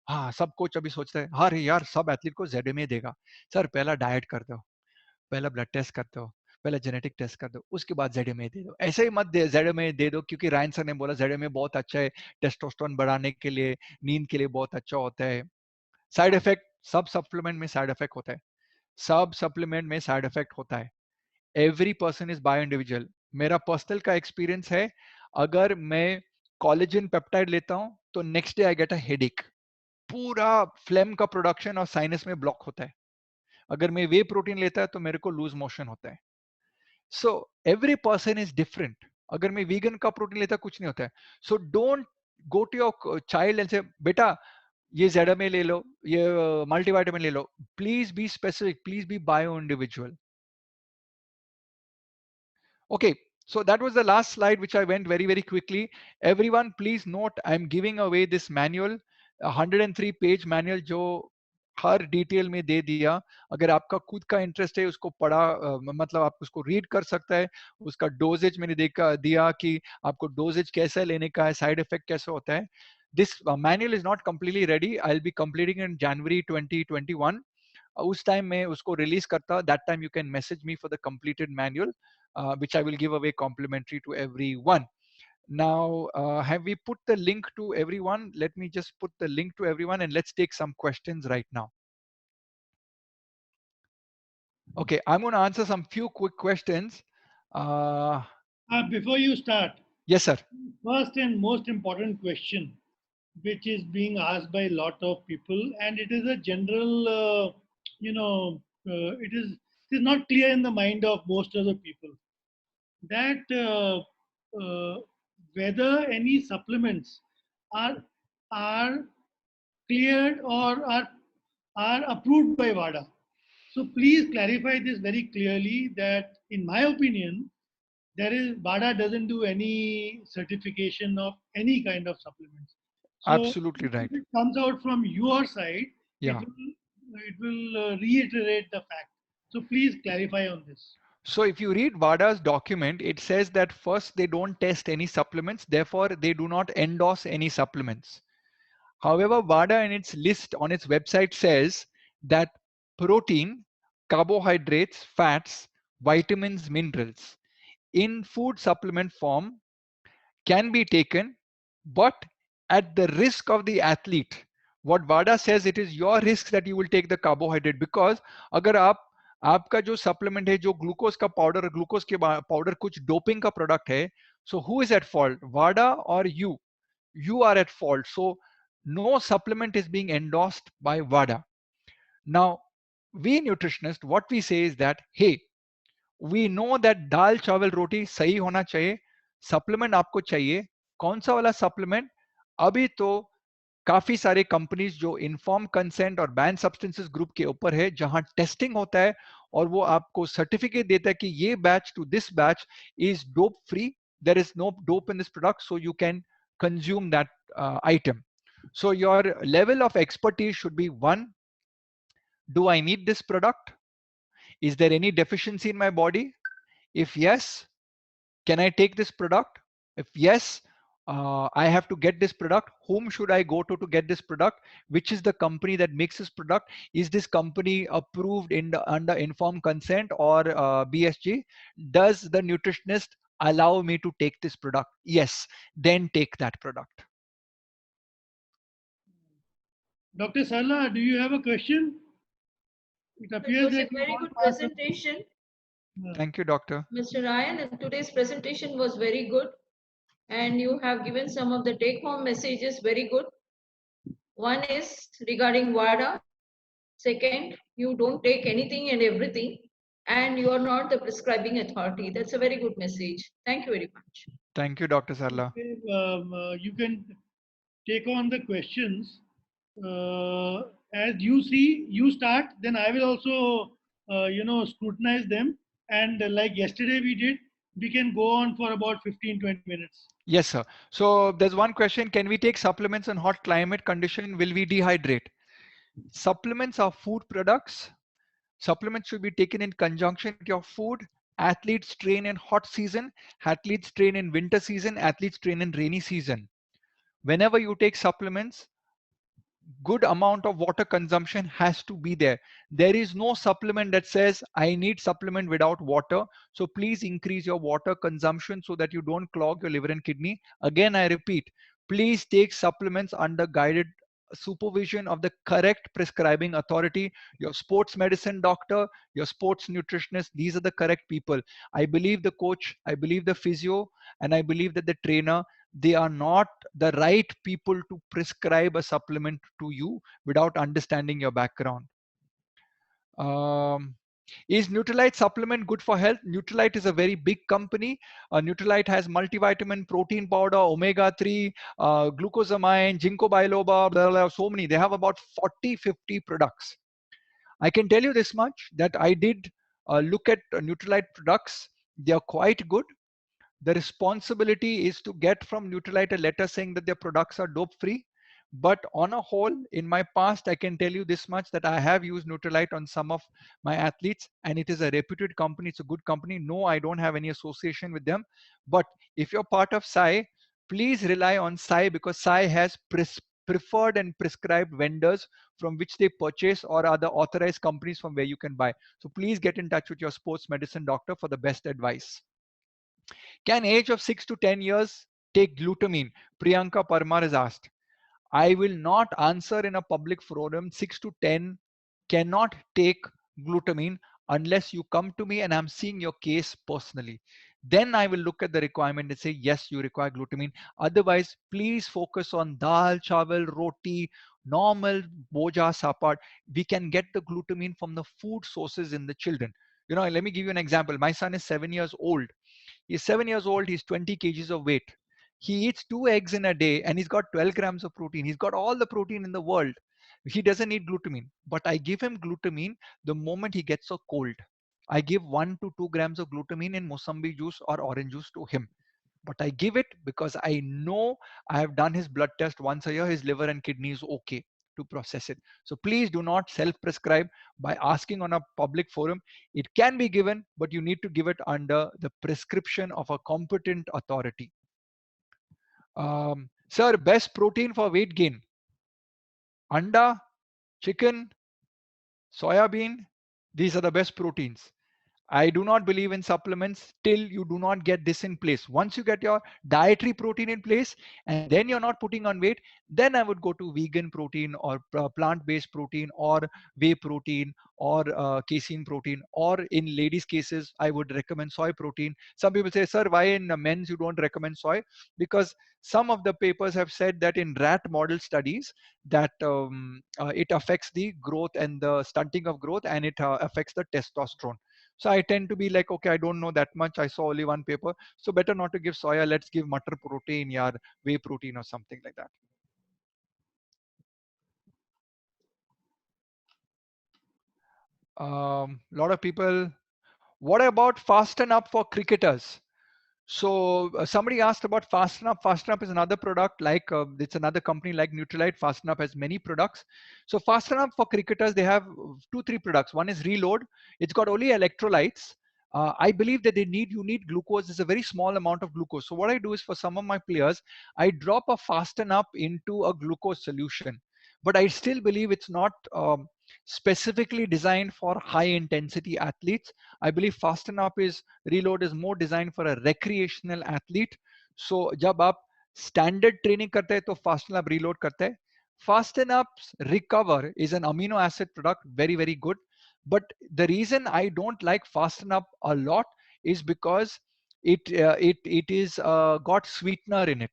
हाँ, सब कोच अभी सोचते हैं अरे यार सब एथलीट को जेडएमए देगा। सर पहला डाइट कर दो, पहला ब्लड टेस्ट कर दो, पहले जेनेटिक टेस्ट कर दो, उसके बाद जेडएमए दे दो। ऐसे ही मत दे जेडएमए दे दो, क्योंकि रायन सर ने बोला जेडएमए बहुत अच्छा है टेस्टोस्टेरोन बढ़ाने के लिए, नींद के लिए बहुत अच्छा होता है। साइड इफेक्ट, सब सप्लीमेंट में साइड इफेक्ट होता है, सब सप्लीमेंट में साइड इफेक्ट होता है। Every person is bio individual. मेरा पर्सनल का एक्सपीरियंस है, अगर मैं कोलेजन पेप्टाइड लेता हूं तो next day I get a headache, पूरा फ्लेम का प्रोडक्शन और साइनस में ब्लॉक होता है। अगर मैं वे प्रोटीन लेता है तो मेरे को लूज मोशन होता है। So every person is different. अगर मैं वीगन का प्रोटीन लेता कुछ नहीं होता है। So don't go to your child and say बेटा ये जेडएमए ले लो, ये मल्टीविटामिन ले लो। Please be specific, please be bio individual. Okay, so that was the last slide which I went very, very quickly. Everyone, please note, I'm giving away this manual, 103 page manual जो हर detail में दे दिया। अगर आपका खुद का interest है उसको पढ़ा, मतलब आप उसको रीड कर सकता है। उसका डोजेज मैंने देखा दिया कि आपको डोजेज कैसा लेने का है, साइड इफेक्ट कैसे होता है। This manual is not completely ready. I'll be completing in January 2021. उस टाइम में उसको रिलीज करता, that time you can message me for the completed manual, which I will give away complimentary to everyone. Now, have we put the link to everyone? Let me just put the link to everyone and let's take some questions right now. Okay, I'm going to answer some few quick questions. Before you start, Yes, sir. first and most important question, which is being asked by a lot of people, and it is a general, it is not clear in the mind of most of the people that whether any supplements are are cleared or are approved by WADA. So please clarify this very clearly that, in my opinion, there is WADA doesn't do any certification of any kind of supplements. So Absolutely if right. it comes out from your side, Yeah. it will reiterate the fact. So please clarify on this. So if you read WADA's document, it says that first they don't test any supplements, therefore they do not endorse any supplements. However, WADA in its list on its website says that protein, carbohydrates, fats, vitamins, minerals in food supplement form can be taken, but at the risk of the athlete. What WADA says, it is your risk that you will take the carbohydrate, because अगर आपका जो supplement है, जो glucose का powder, glucose के powder कुछ doping का product है, so who is at fault, WADA or you? You are at fault. So no supplement is being endorsed by WADA. Now, we nutritionists, what we say is that, hey, we know that दाल चावल रोटी सही होना चाहिए, supplement आपको चाहिए, कौन सा वाला supplement? अभी तो काफी सारे कंपनीज जो इन्फॉर्म कंसेंट और बैन सब्सटेंसेस ग्रुप के ऊपर है, जहां टेस्टिंग होता है और वो आपको सर्टिफिकेट देता है कि ये batch to this batch is dope free, there is no dope in this product, so you can consume that item. So your level of expertise should be: one, do I need this product? Is there any deficiency in my body? If yes, can I take this product? If yes, I have to get this product. Whom should I go to get this product? Which is the company that makes this product? Is this company approved under informed consent or BSG? Does the nutritionist allow me to take this product? Yes, then take that product. Dr. Sarla, do you have a question? It appears was a that you very want good to ask a- presentation. Thank you, doctor. Mr. Ryan, and today's presentation was very good. And you have given some of the take-home messages very good. One is regarding WADA. Second, you don't take anything and everything. And you are not the prescribing authority. That's a very good message. Thank you very much. Thank you, Dr. Sarla. Okay, you can take on the questions as you see. You start, then I will also scrutinize them, and like yesterday we did, we can go on for about 15-20 minutes. Yes, sir. So there's one question: can we take supplements in hot climate condition? Will we dehydrate? Supplements are food products. Supplements should be taken in conjunction with your food. Athletes train in hot season, athletes train in winter season, athletes train in rainy season. Whenever you take supplements, good amount of water consumption has to be there. There is no supplement that says I need supplement without water. So please increase your water consumption so that you don't clog your liver and kidney. Again, I repeat, please take supplements under guided supervision of the correct prescribing authority, your sports medicine doctor, your sports nutritionist. These are the correct people. I believe the coach, I believe the physio, and I believe that the trainer, they are not the right people to prescribe a supplement to you without understanding your background. Um, is Nutrilite supplement good for health? Nutrilite is a very big company. Nutrilite has multivitamin, protein powder, omega-3, glucosamine, ginkgo biloba, blah, blah, so many. They have about 40, 50 products. I can tell you this much, that I did look at Nutrilite products. They are quite good. The responsibility is to get from Nutrilite a letter saying that their products are dope free. But on a whole, in my past, I can tell you this much, that I have used Nutrilite on some of my athletes, and it is a reputed company. It's a good company. No, I don't have any association with them. But if you're part of Sai, please rely on Sai, because Sai has preferred and prescribed vendors from which they purchase, or other authorized companies from where you can buy. So please get in touch with your sports medicine doctor for the best advice. Can age of 6 to 10 years take glutamine? Priyanka Parmar is asked. I will not answer in a public forum. 6 to 10 cannot take glutamine unless you come to me and I'm seeing your case personally. Then I will look at the requirement and say, yes, you require glutamine. Otherwise, please focus on dal, chawal, roti, normal boja sapad. We can get the glutamine from the food sources in the children. You know, let me give you an example. My son is 7 years old. He's 7 years old. He's 20 kgs of weight. He eats 2 eggs in a day and he's got 12 grams of protein. He's got all the protein in the world. He doesn't need glutamine, but I give him glutamine the moment he gets a cold. I give 1 to 2 grams of glutamine in Mossambi juice or orange juice to him. But I give it because I know I have done his blood test once a year. His liver and kidney is okay to process it. So please do not self-prescribe by asking on a public forum. It can be given, but you need to give it under the prescription of a competent authority. Sir, best protein for weight gain? Anda, chicken, soya bean. These are the best proteins. I do not believe in supplements till you do not get this in place. Once you get your dietary protein in place and then you're not putting on weight, then I would go to vegan protein or plant-based protein or whey protein or casein protein, or in ladies' cases, I would recommend soy protein. Some people say, sir, why in men's you don't recommend soy? Because some of the papers have said that in rat model studies that it affects the growth and the stunting of growth, and it affects the testosterone. So I tend to be like, okay, I don't know that much. I saw only one paper. So better not to give soya. Let's give matar protein, or whey protein or something like that. Lot of people, what about Fasten Up for cricketers? So somebody asked about Fasten Up. Fasten Up is another product, like it's another company like Nutrilite. Fasten Up has many products. So Fasten Up for cricketers, they have 2, 3 products. One is Reload. It's got only electrolytes. I believe that you need glucose. It's a very small amount of glucose. So what I do is, for some of my players, I drop a Fasten Up into a glucose solution. But I still believe it's not specifically designed for high intensity athletes. I believe Fasten Up is Reload is more designed for a recreational athlete. So जब आप standard training करते हैं तो Fasten Up Reload करते हैं. Fasten Up's Recover is an amino acid product, very, very good. But the reason I don't like Fasten Up a lot is because it is got sweetener in it.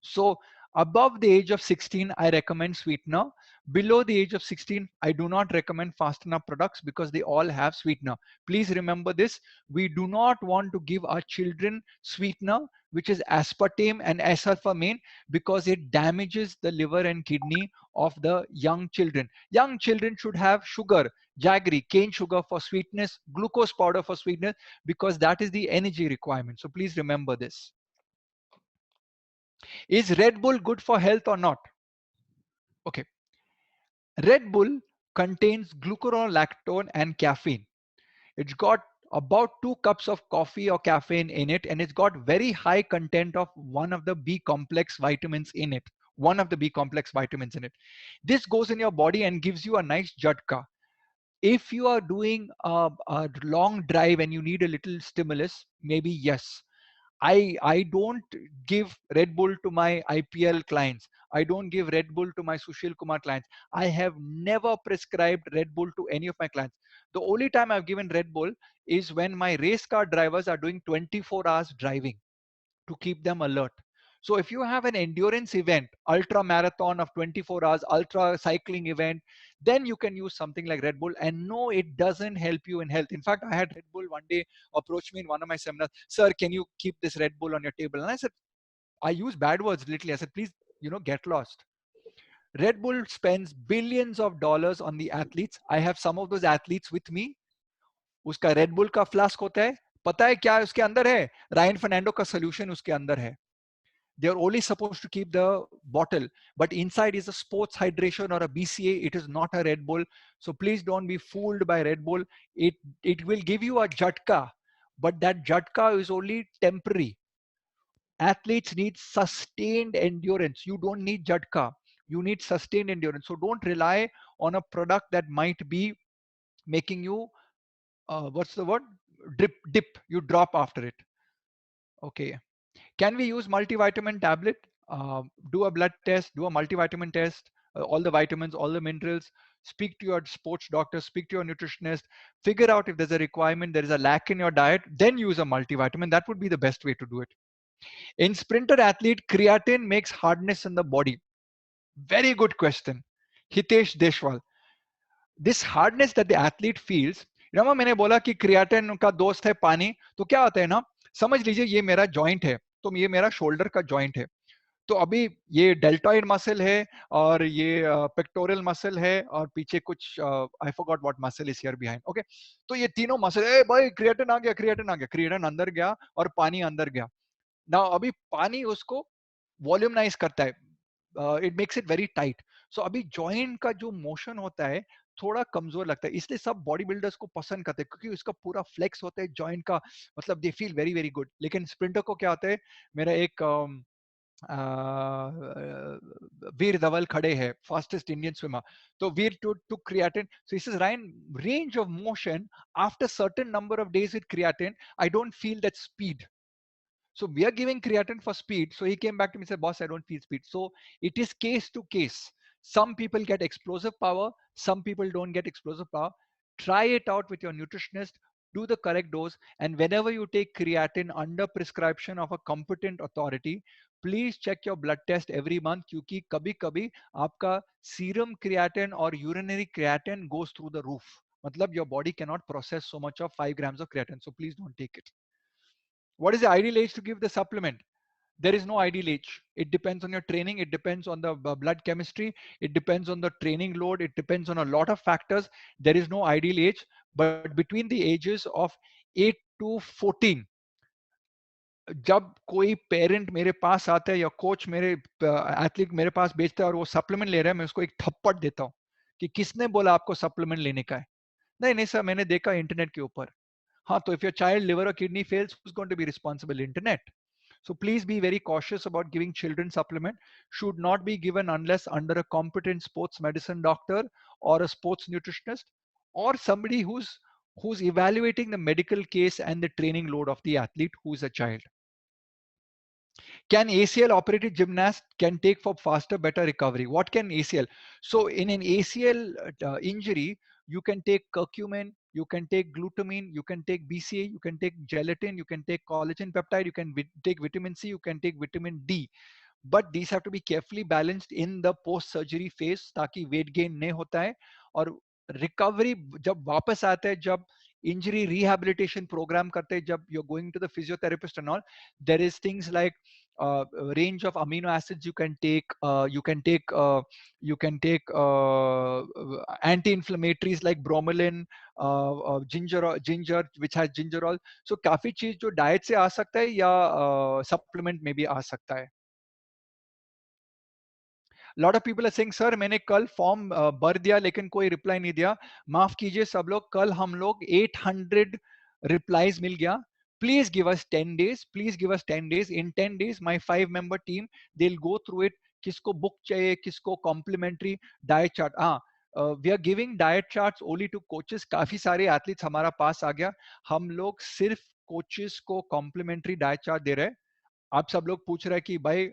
So above the age of 16, I recommend sweetener. Below the age of 16, I do not recommend Fasten Up products because they all have sweetener. Please remember this. We do not want to give our children sweetener, which is aspartame and S-alphamine, because it damages the liver and kidney of the young children. Young children should have sugar, jaggery, cane sugar for sweetness, glucose powder for sweetness, because that is the energy requirement. So please remember this. Is Red Bull good for health or not? Okay. Red Bull contains glucuronolactone and caffeine. It's got about 2 cups of coffee or caffeine in it, and it's got very high content of one of the B complex vitamins in it. One of the B complex vitamins in it. This goes in your body and gives you a nice jhatka. If you are doing a long drive and you need a little stimulus, maybe yes. I don't give Red Bull to my IPL clients. I don't give Red Bull to my Sushil Kumar clients. I have never prescribed Red Bull to any of my clients. The only time I've given Red Bull is when my race car drivers are doing 24 hours driving to keep them alert. So if you have an endurance event, ultra marathon of 24 hours, ultra cycling event, then you can use something like Red Bull. And no, it doesn't help you in health. In fact, I had Red Bull one day approach me in one of my seminars. Sir, can you keep this Red Bull on your table? And I said, I use bad words literally. I said, please, get lost. Red Bull spends billions of dollars on the athletes. I have some of those athletes with me. उसका red bull का flask होता है, पता है क्या उसके अंदर है? रायन फर्नांडो का सोल्यूशन उसके अंदर है. They're only supposed to keep the bottle, but inside is a sports hydration or a BCA. It is not a Red Bull. So please don't be fooled by Red Bull. It will give you a jhatka, but that jhatka is only temporary. Athletes need sustained endurance. You don't need jhatka. You need sustained endurance. So don't rely on a product that might be making you what's the word? Dip. You drop after it. Okay. Can we use multivitamin tablet? Do a blood test, do a multivitamin test, all the vitamins, all the minerals. Speak to your sports doctor, speak to your nutritionist, figure out if there's a requirement, there is a lack in your diet, then use a multivitamin. That would be the best way to do it. In sprinter athlete, creatine makes hardness in the body. Very good question. Hitesh Deshwal. This hardness that the athlete feels, मैंने बोला कि creatine का दोस्त है पानी, तो क्या होता है ना, समझ लीजिए ये मेरा जॉइंट है, तो ये मेरा शोल्डर का जॉइंट है. तो अभी ये डेल्टॉइड मसल है और ये पेक्टोरल मसल है और पीछे कुछ I forgot what muscle is here behind. Okay, तो ये तीनों मसल, ए भाई क्रिएटिन आ गया, क्रिएटिन आ गया, क्रिएटिन अंदर गया और पानी अंदर गया. ना अभी पानी उसको वॉल्यूमनाइज करता है, it makes it very tight. So अभी जॉइंट का जो मोशन होता है थोड़ा कमजोर लगता है, इसलिए सब बॉडी बिल्डर्स को पसंद करते हैं क्योंकि उसका पूरा फ्लेक्स होता है जॉइंट का, मतलब they feel very very good. लेकिन स्प्रिंटर को क्या होता है, मेरा एक वीर धवल खड़े हैं, फास्टेस्ट इंडियन स्विमर, तो Veer to creatine. So this is rain range of motion after certain number of days with creatine, I don't feel that speed. So we are giving creatine for speed. So he came back to me and said, boss, I don't feel speed. So it is case to case. Some people get explosive power. Some people don't get explosive power. Try it out with your nutritionist. Do the correct dose. And whenever you take creatine under prescription of a competent authority, please check your blood test every month. क्योंकि कभी-कभी आपका serum creatine or urinary creatine goes through the roof. मतलब your body cannot process so much of 5 grams of creatine. So please don't take it. What is the ideal age to give the supplement? There is no ideal age. It depends on your training. It depends on the blood chemistry. It depends on the training load. It depends on a lot of factors. There is no ideal age. But between the ages of 8 to 14, जब कोई parent मेरे पास आता है या coach मेरे athlete मेरे पास बेचता है और वो सप्लीमेंट ले रहा है, मैं उसको एक थप्पड़ देता हूँ कि किसने बोला आपको सप्लीमेंट लेने का है. नहीं नहीं सर, मैंने देखा इंटरनेट के ऊपर. हाँ, तो if your child liver or kidney fails, who's going to be responsible? Internet. So please be very cautious about giving children supplement. Should not be given unless under a competent sports medicine doctor or a sports nutritionist or somebody who's evaluating the medical case and the training load of the athlete who's a child. Can ACL operated gymnast can take for faster, better recovery? What can ACL? So in an ACL injury, you can take curcumin, you can take glutamine, you can take BCA, you can take gelatin, you can take collagen peptide, you can take vitamin C, you can take vitamin D. But these have to be carefully balanced in the post-surgery phase ताकि weight gain नहीं होता है. और recovery जब वापस आता है, जब injury rehabilitation program करते हैं, जब you're going to the physiotherapist and all, there is things like range of amino acids you can take. You can take anti-inflammatories like bromelain, ginger which has gingerol. So काफी चीज जो diet से आ सकता है या supplement में भी आ सकता है. lot of people are saying sir मैंने कल फॉर्म भर दिया लेकिन कोई रिप्लाई नहीं दिया. माफ कीजिए सब लोग, कल हम लोग 800 रिप्लाईज मिल गया. Please give us 10 days. Please give us 10 days. In 10 days, my 5-member team, they'll go through it. किसको book चाहिए, किसको complimentary diet chart. We are giving diet charts only to coaches. काफी सारे athletes हमारा पास आ गया. हम लोग सिर्फ coaches को complimentary diet chart दे रहे हैं. आप सब लोग पूछ रहे हैं कि भाई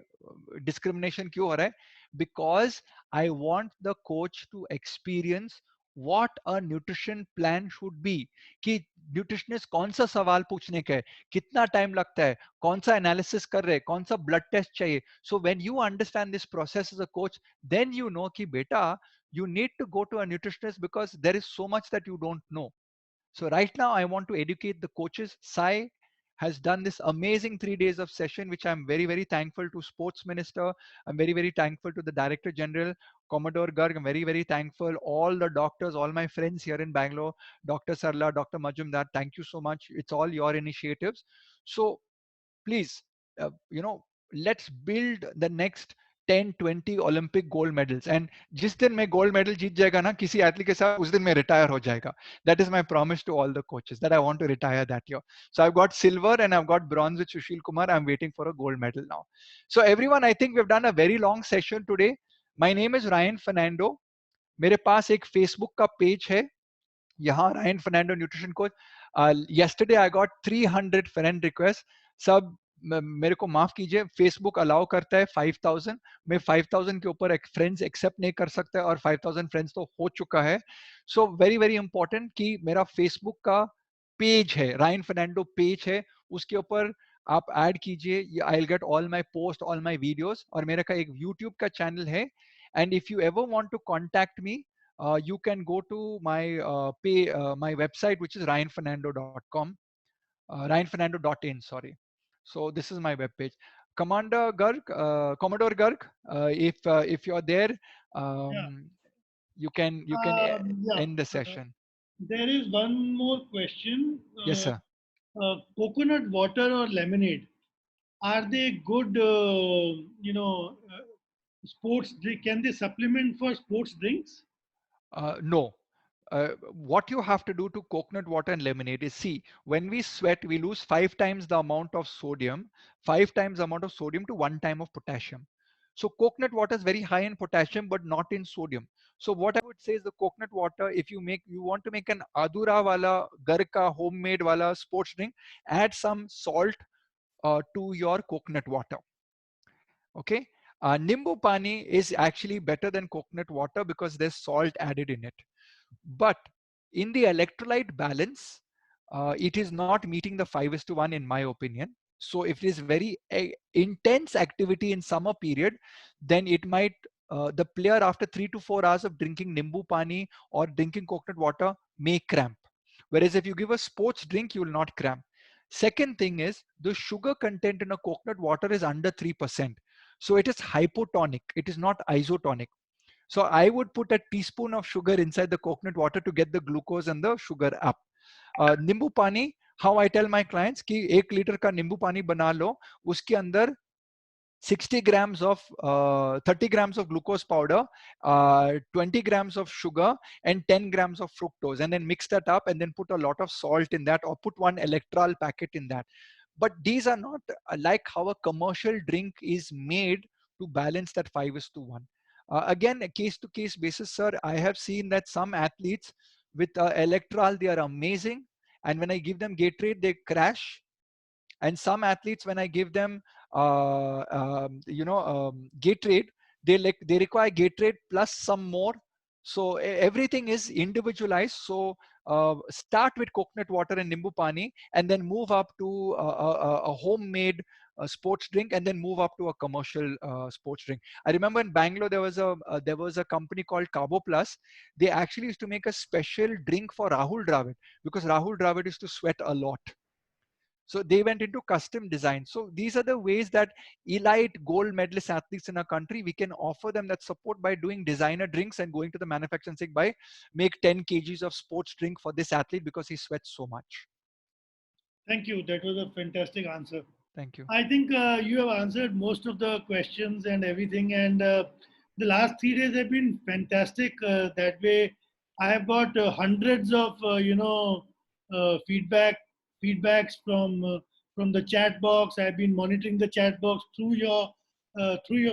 डिस्क्रिमिनेशन क्यों हो रहा है? Because I want the coach to experience what a nutrition plan should be. कि न्यूट्रिशनिस्ट कौन सा सवाल पूछने का है, कितना टाइम लगता है, कौन सा एनालिसिस कर रहे हैं, कौन सा ब्लड टेस्ट चाहिए. So when you understand this process as a coach, then you know कि बेटा you need to go to a nutritionist because there is so much that you don't know. So right now I want to educate the coaches. Sai has done this amazing 3 days of session, which I'm very, very thankful to Sports Minister. I'm very, very thankful to the Director General, Commodore Garg. I'm very, very thankful. All the doctors, all my friends here in Bangalore, Dr. Sarla, Dr. Majumdar, thank you so much. It's all your initiatives. So please, let's build the next 10-20 Olympic gold medals. And जिस दिन मैं gold medal जीत जाएगा ना किसी athlete के साथ, उस दिन मैं retire हो जाएगा. That is my promise to all the coaches, that I want to retire that year. So I've got silver and I've got bronze with Sushil Kumar. I'm waiting for a gold medal now. So everyone, I think we've done a very long session today. My name is Ryan Fernando. मेरे पास एक Facebook का page है. यहाँ Ryan Fernando Nutrition Coach. Yesterday I got 300 friend requests. सब मेरे को माफ कीजिए, फेसबुक अलाउ करता है 5000. मैं 5000 के ऊपर फ्रेंड्स एक्सेप्ट नहीं कर सकता, और 5000 फ्रेंड्स तो हो चुका है. सो वेरी वेरी इंपॉर्टेंट कि मेरा फेसबुक का पेज है, रायन फर्नांडो पेज है, उसके ऊपर आप ऐड कीजिए. I will get all my post, all my videos. और मेरा का एक यूट्यूब का चैनल है. And if you ever want to contact me, you can go to my website, which is ryanfernando.com, ryanfernando.in, sorry. So this is my web page. Commodore Garg, if you're there, Yeah. you can Yeah. end the session. There is one more question. Yes sir. Coconut water or lemonade, are they good? Sports drink? Can they supplement for sports drinks? No. What you have to do to coconut water and lemonade is, see, when we sweat, we lose 5 times the amount of sodium, 5 times the amount of sodium to 1 time of potassium. So coconut water is very high in potassium, but not in sodium. So what I would say is the coconut water, if you want to make an Adura wala, Garka homemade wala sports drink, add some salt to your coconut water. Okay. Nimbu pani is actually better than coconut water because there's salt added in it. But in the electrolyte balance, it is not meeting the 5:1 in my opinion. So if it is very intense activity in summer period, then it might, the player after 3 to 4 hours of drinking Nimbu pani or drinking coconut water may cramp. Whereas if you give a sports drink, you will not cramp. Second thing is the sugar content in a coconut water is under 3%. So it is hypotonic. It is not isotonic. So I would put a teaspoon of sugar inside the coconut water to get the glucose and the sugar up. Nimbu pani, how I tell my clients कि 1 litre का नींबू पानी बना लो, उसके अंदर 60 grams of 30 grams of glucose powder, 20 grams of sugar, and 10 grams of fructose, and then mix that up and then put a lot of salt in that, or put 1 electral packet in that. But these are not like how a commercial drink is made to balance that 5:1. Again, a case to case basis, sir. I have seen that some athletes with electral, they are amazing, and when I give them Gatorade, they crash. And some athletes, when I give them Gatorade, they require Gatorade plus some more. So everything is individualized. So start with coconut water and nimbu pani, and then move up to a homemade sports drink, and then move up to a commercial sports drink. I remember in Bangalore there was a company called Carbo Plus. They actually used to make a special drink for Rahul Dravid, because Rahul Dravid used to sweat a lot. So they went into custom design. So these are the ways that elite gold medalist athletes in our country, we can offer them that support by doing designer drinks and going to the manufacturer and saying, "Bhai, make 10 kgs of sports drink for this athlete because he sweats so much." Thank you. That was a fantastic answer. Thank you. I think you have answered most of the questions and everything. And The last 3 days have been fantastic. That way, I have got hundreds of feedback feedbacks from the chat box. I've been monitoring the chat box through your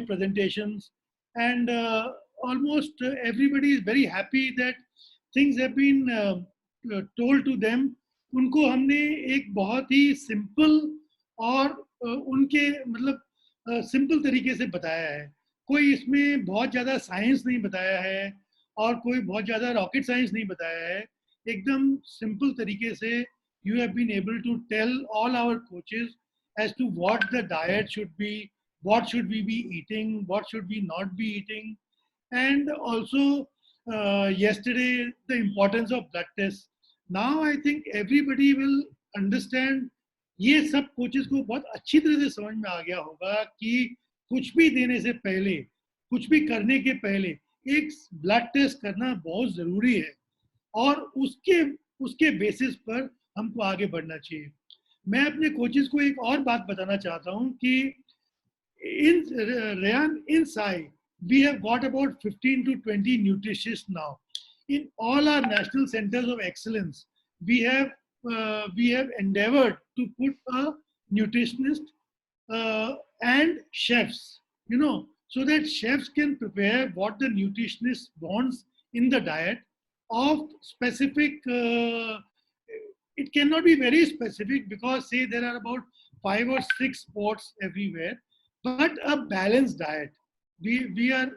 presentations, and almost everybody is very happy that things have been told to them. उनको हमने एक बहुत ही simple और उनके मतलब simple तरीके से बताया है. कोई इसमें बहुत ज़्यादा साइंस नहीं बताया है और कोई बहुत ज़्यादा रॉकेट साइंस नहीं बताया है. एकदम सिंपल तरीके से you have been able to tell all our coaches as to what the diet should be, what should we be eating, what should we not be eating, and also yesterday the importance of blood tests. Now I think everybody will understand. ये सब coaches को बहुत अच्छी तरह से समझ में आ गया होगा कि कुछ भी देने से पहले, कुछ भी करने के पहले एक ब्लड टेस्ट करना बहुत जरूरी है और उसके उसके बेसिस पर हमको आगे बढ़ना चाहिए. मैं अपने कोचेस को एक और बात बताना चाहता हूं कि in Rayan, in Sai, we have got about 15 to 20 nutritionists now. In all our national centers of excellence, we have endeavored to put a nutritionist and chefs, so that chefs can prepare what the nutritionist wants in the diet of specific. It cannot be very specific because say there are about 5 or 6 sports everywhere, but a balanced diet. We are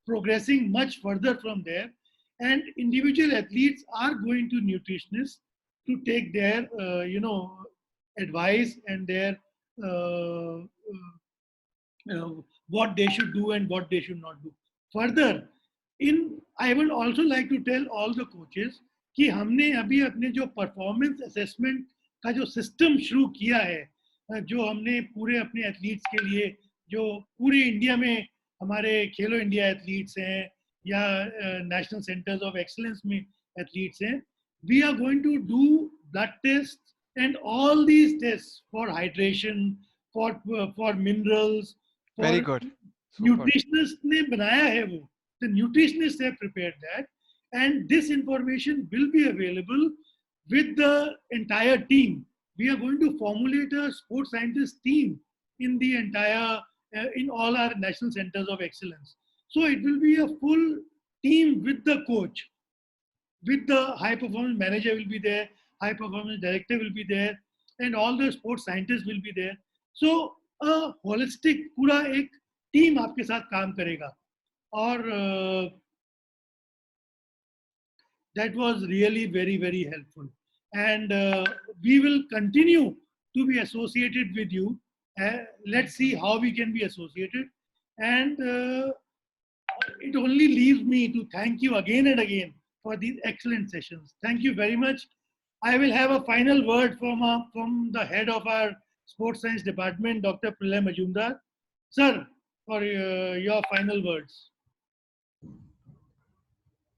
progressing much further from there, and individual athletes are going to nutritionists to take their advice and their uh, what they should do and what they should not do. Further, in I would also like to tell all the coaches कि हमने अभी अपने जो performance assessment का जो system शुरू किया है, जो हमने पूरे अपने एथलीट्स के लिए, जो पूरे इंडिया में हमारे खेलो इंडिया एथलीट्स हैं या नेशनल सेंटर्स ऑफ एक्सीलेंस में एथलीट्स हैं, we are going to do blood test and all these test for hydration, for minerals, Very for good. Super. Nutritionist ने बनाया है वो. The nutritionists have prepared that, and this information will be available with the entire team. We are going to formulate a sports scientist team in the entire in all our national centers of excellence. So it will be a full team with the coach, with the high performance manager will be there, high performance director will be there, and all the sports scientists will be there. So a holistic पूरा एक team आपके साथ काम करेगा. और that was really very, very helpful. And we will continue to be associated with you. Let's see how we can be associated. And it only leaves me to thank you again and again for these excellent sessions. Thank you very much. I will have a final word from the head of our sports science department, Dr. Pralay Majumdar. Sir, for your final words.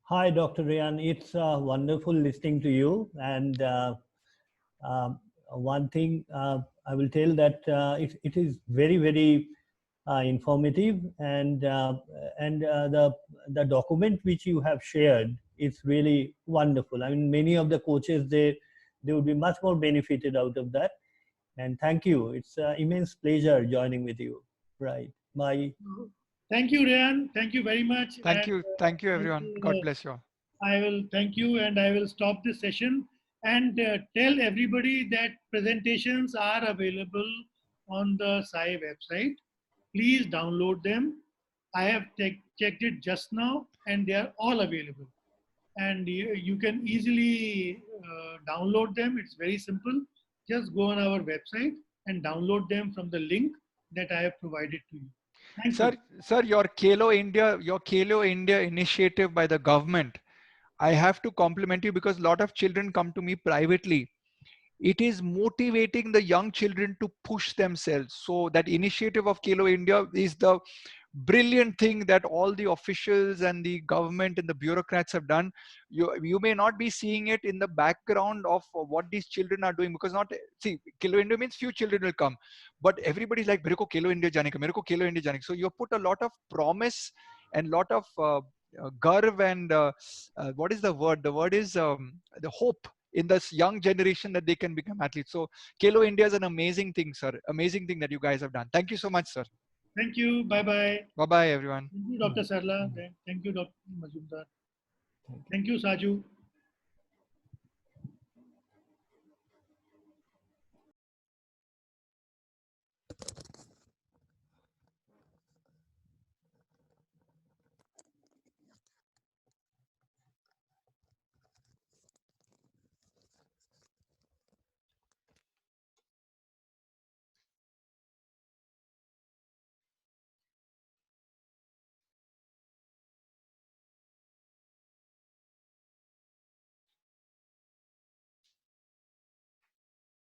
Hi, Dr. Rayan. It's wonderful listening to you. And one thing I will tell that it is very, very informative, and the document which you have shared is really wonderful. I mean, many of the coaches they would be much more benefited out of that. And thank you. It's an immense pleasure joining with you. Right. Bye. Thank you, Rayan. Thank you very much. Thank you. Thank you, everyone. God bless you all. I will thank you, and I will stop this session and tell everybody that presentations are available on the SAI website. Please download them. I have checked it just now, and they are all available. And you can easily download them. It's very simple. Just go on our website and download them from the link that I have provided to you. Thank you. Sir, your Khelo India initiative by the government, I have to compliment you because a lot of children come to me privately. It is motivating the young children to push themselves. So that initiative of Khelo India is the brilliant thing that all the officials and the government and the bureaucrats have done. You may not be seeing it in the background of what these children are doing, because see, Khelo India means few children will come, but everybody's like, "Mere ko Khelo India jane ka, mere ko Khelo India jane ka." So you put a lot of promise and lot of garv and what is the word? The word is the hope in this young generation that they can become athletes. So Kelo India is an amazing thing, sir. Amazing thing that you guys have done. Thank you so much, sir. Thank you. Bye bye. Bye bye, everyone. Thank you, Dr. Sarla. Thank you, Dr. Majumdar. Thank you, Saju.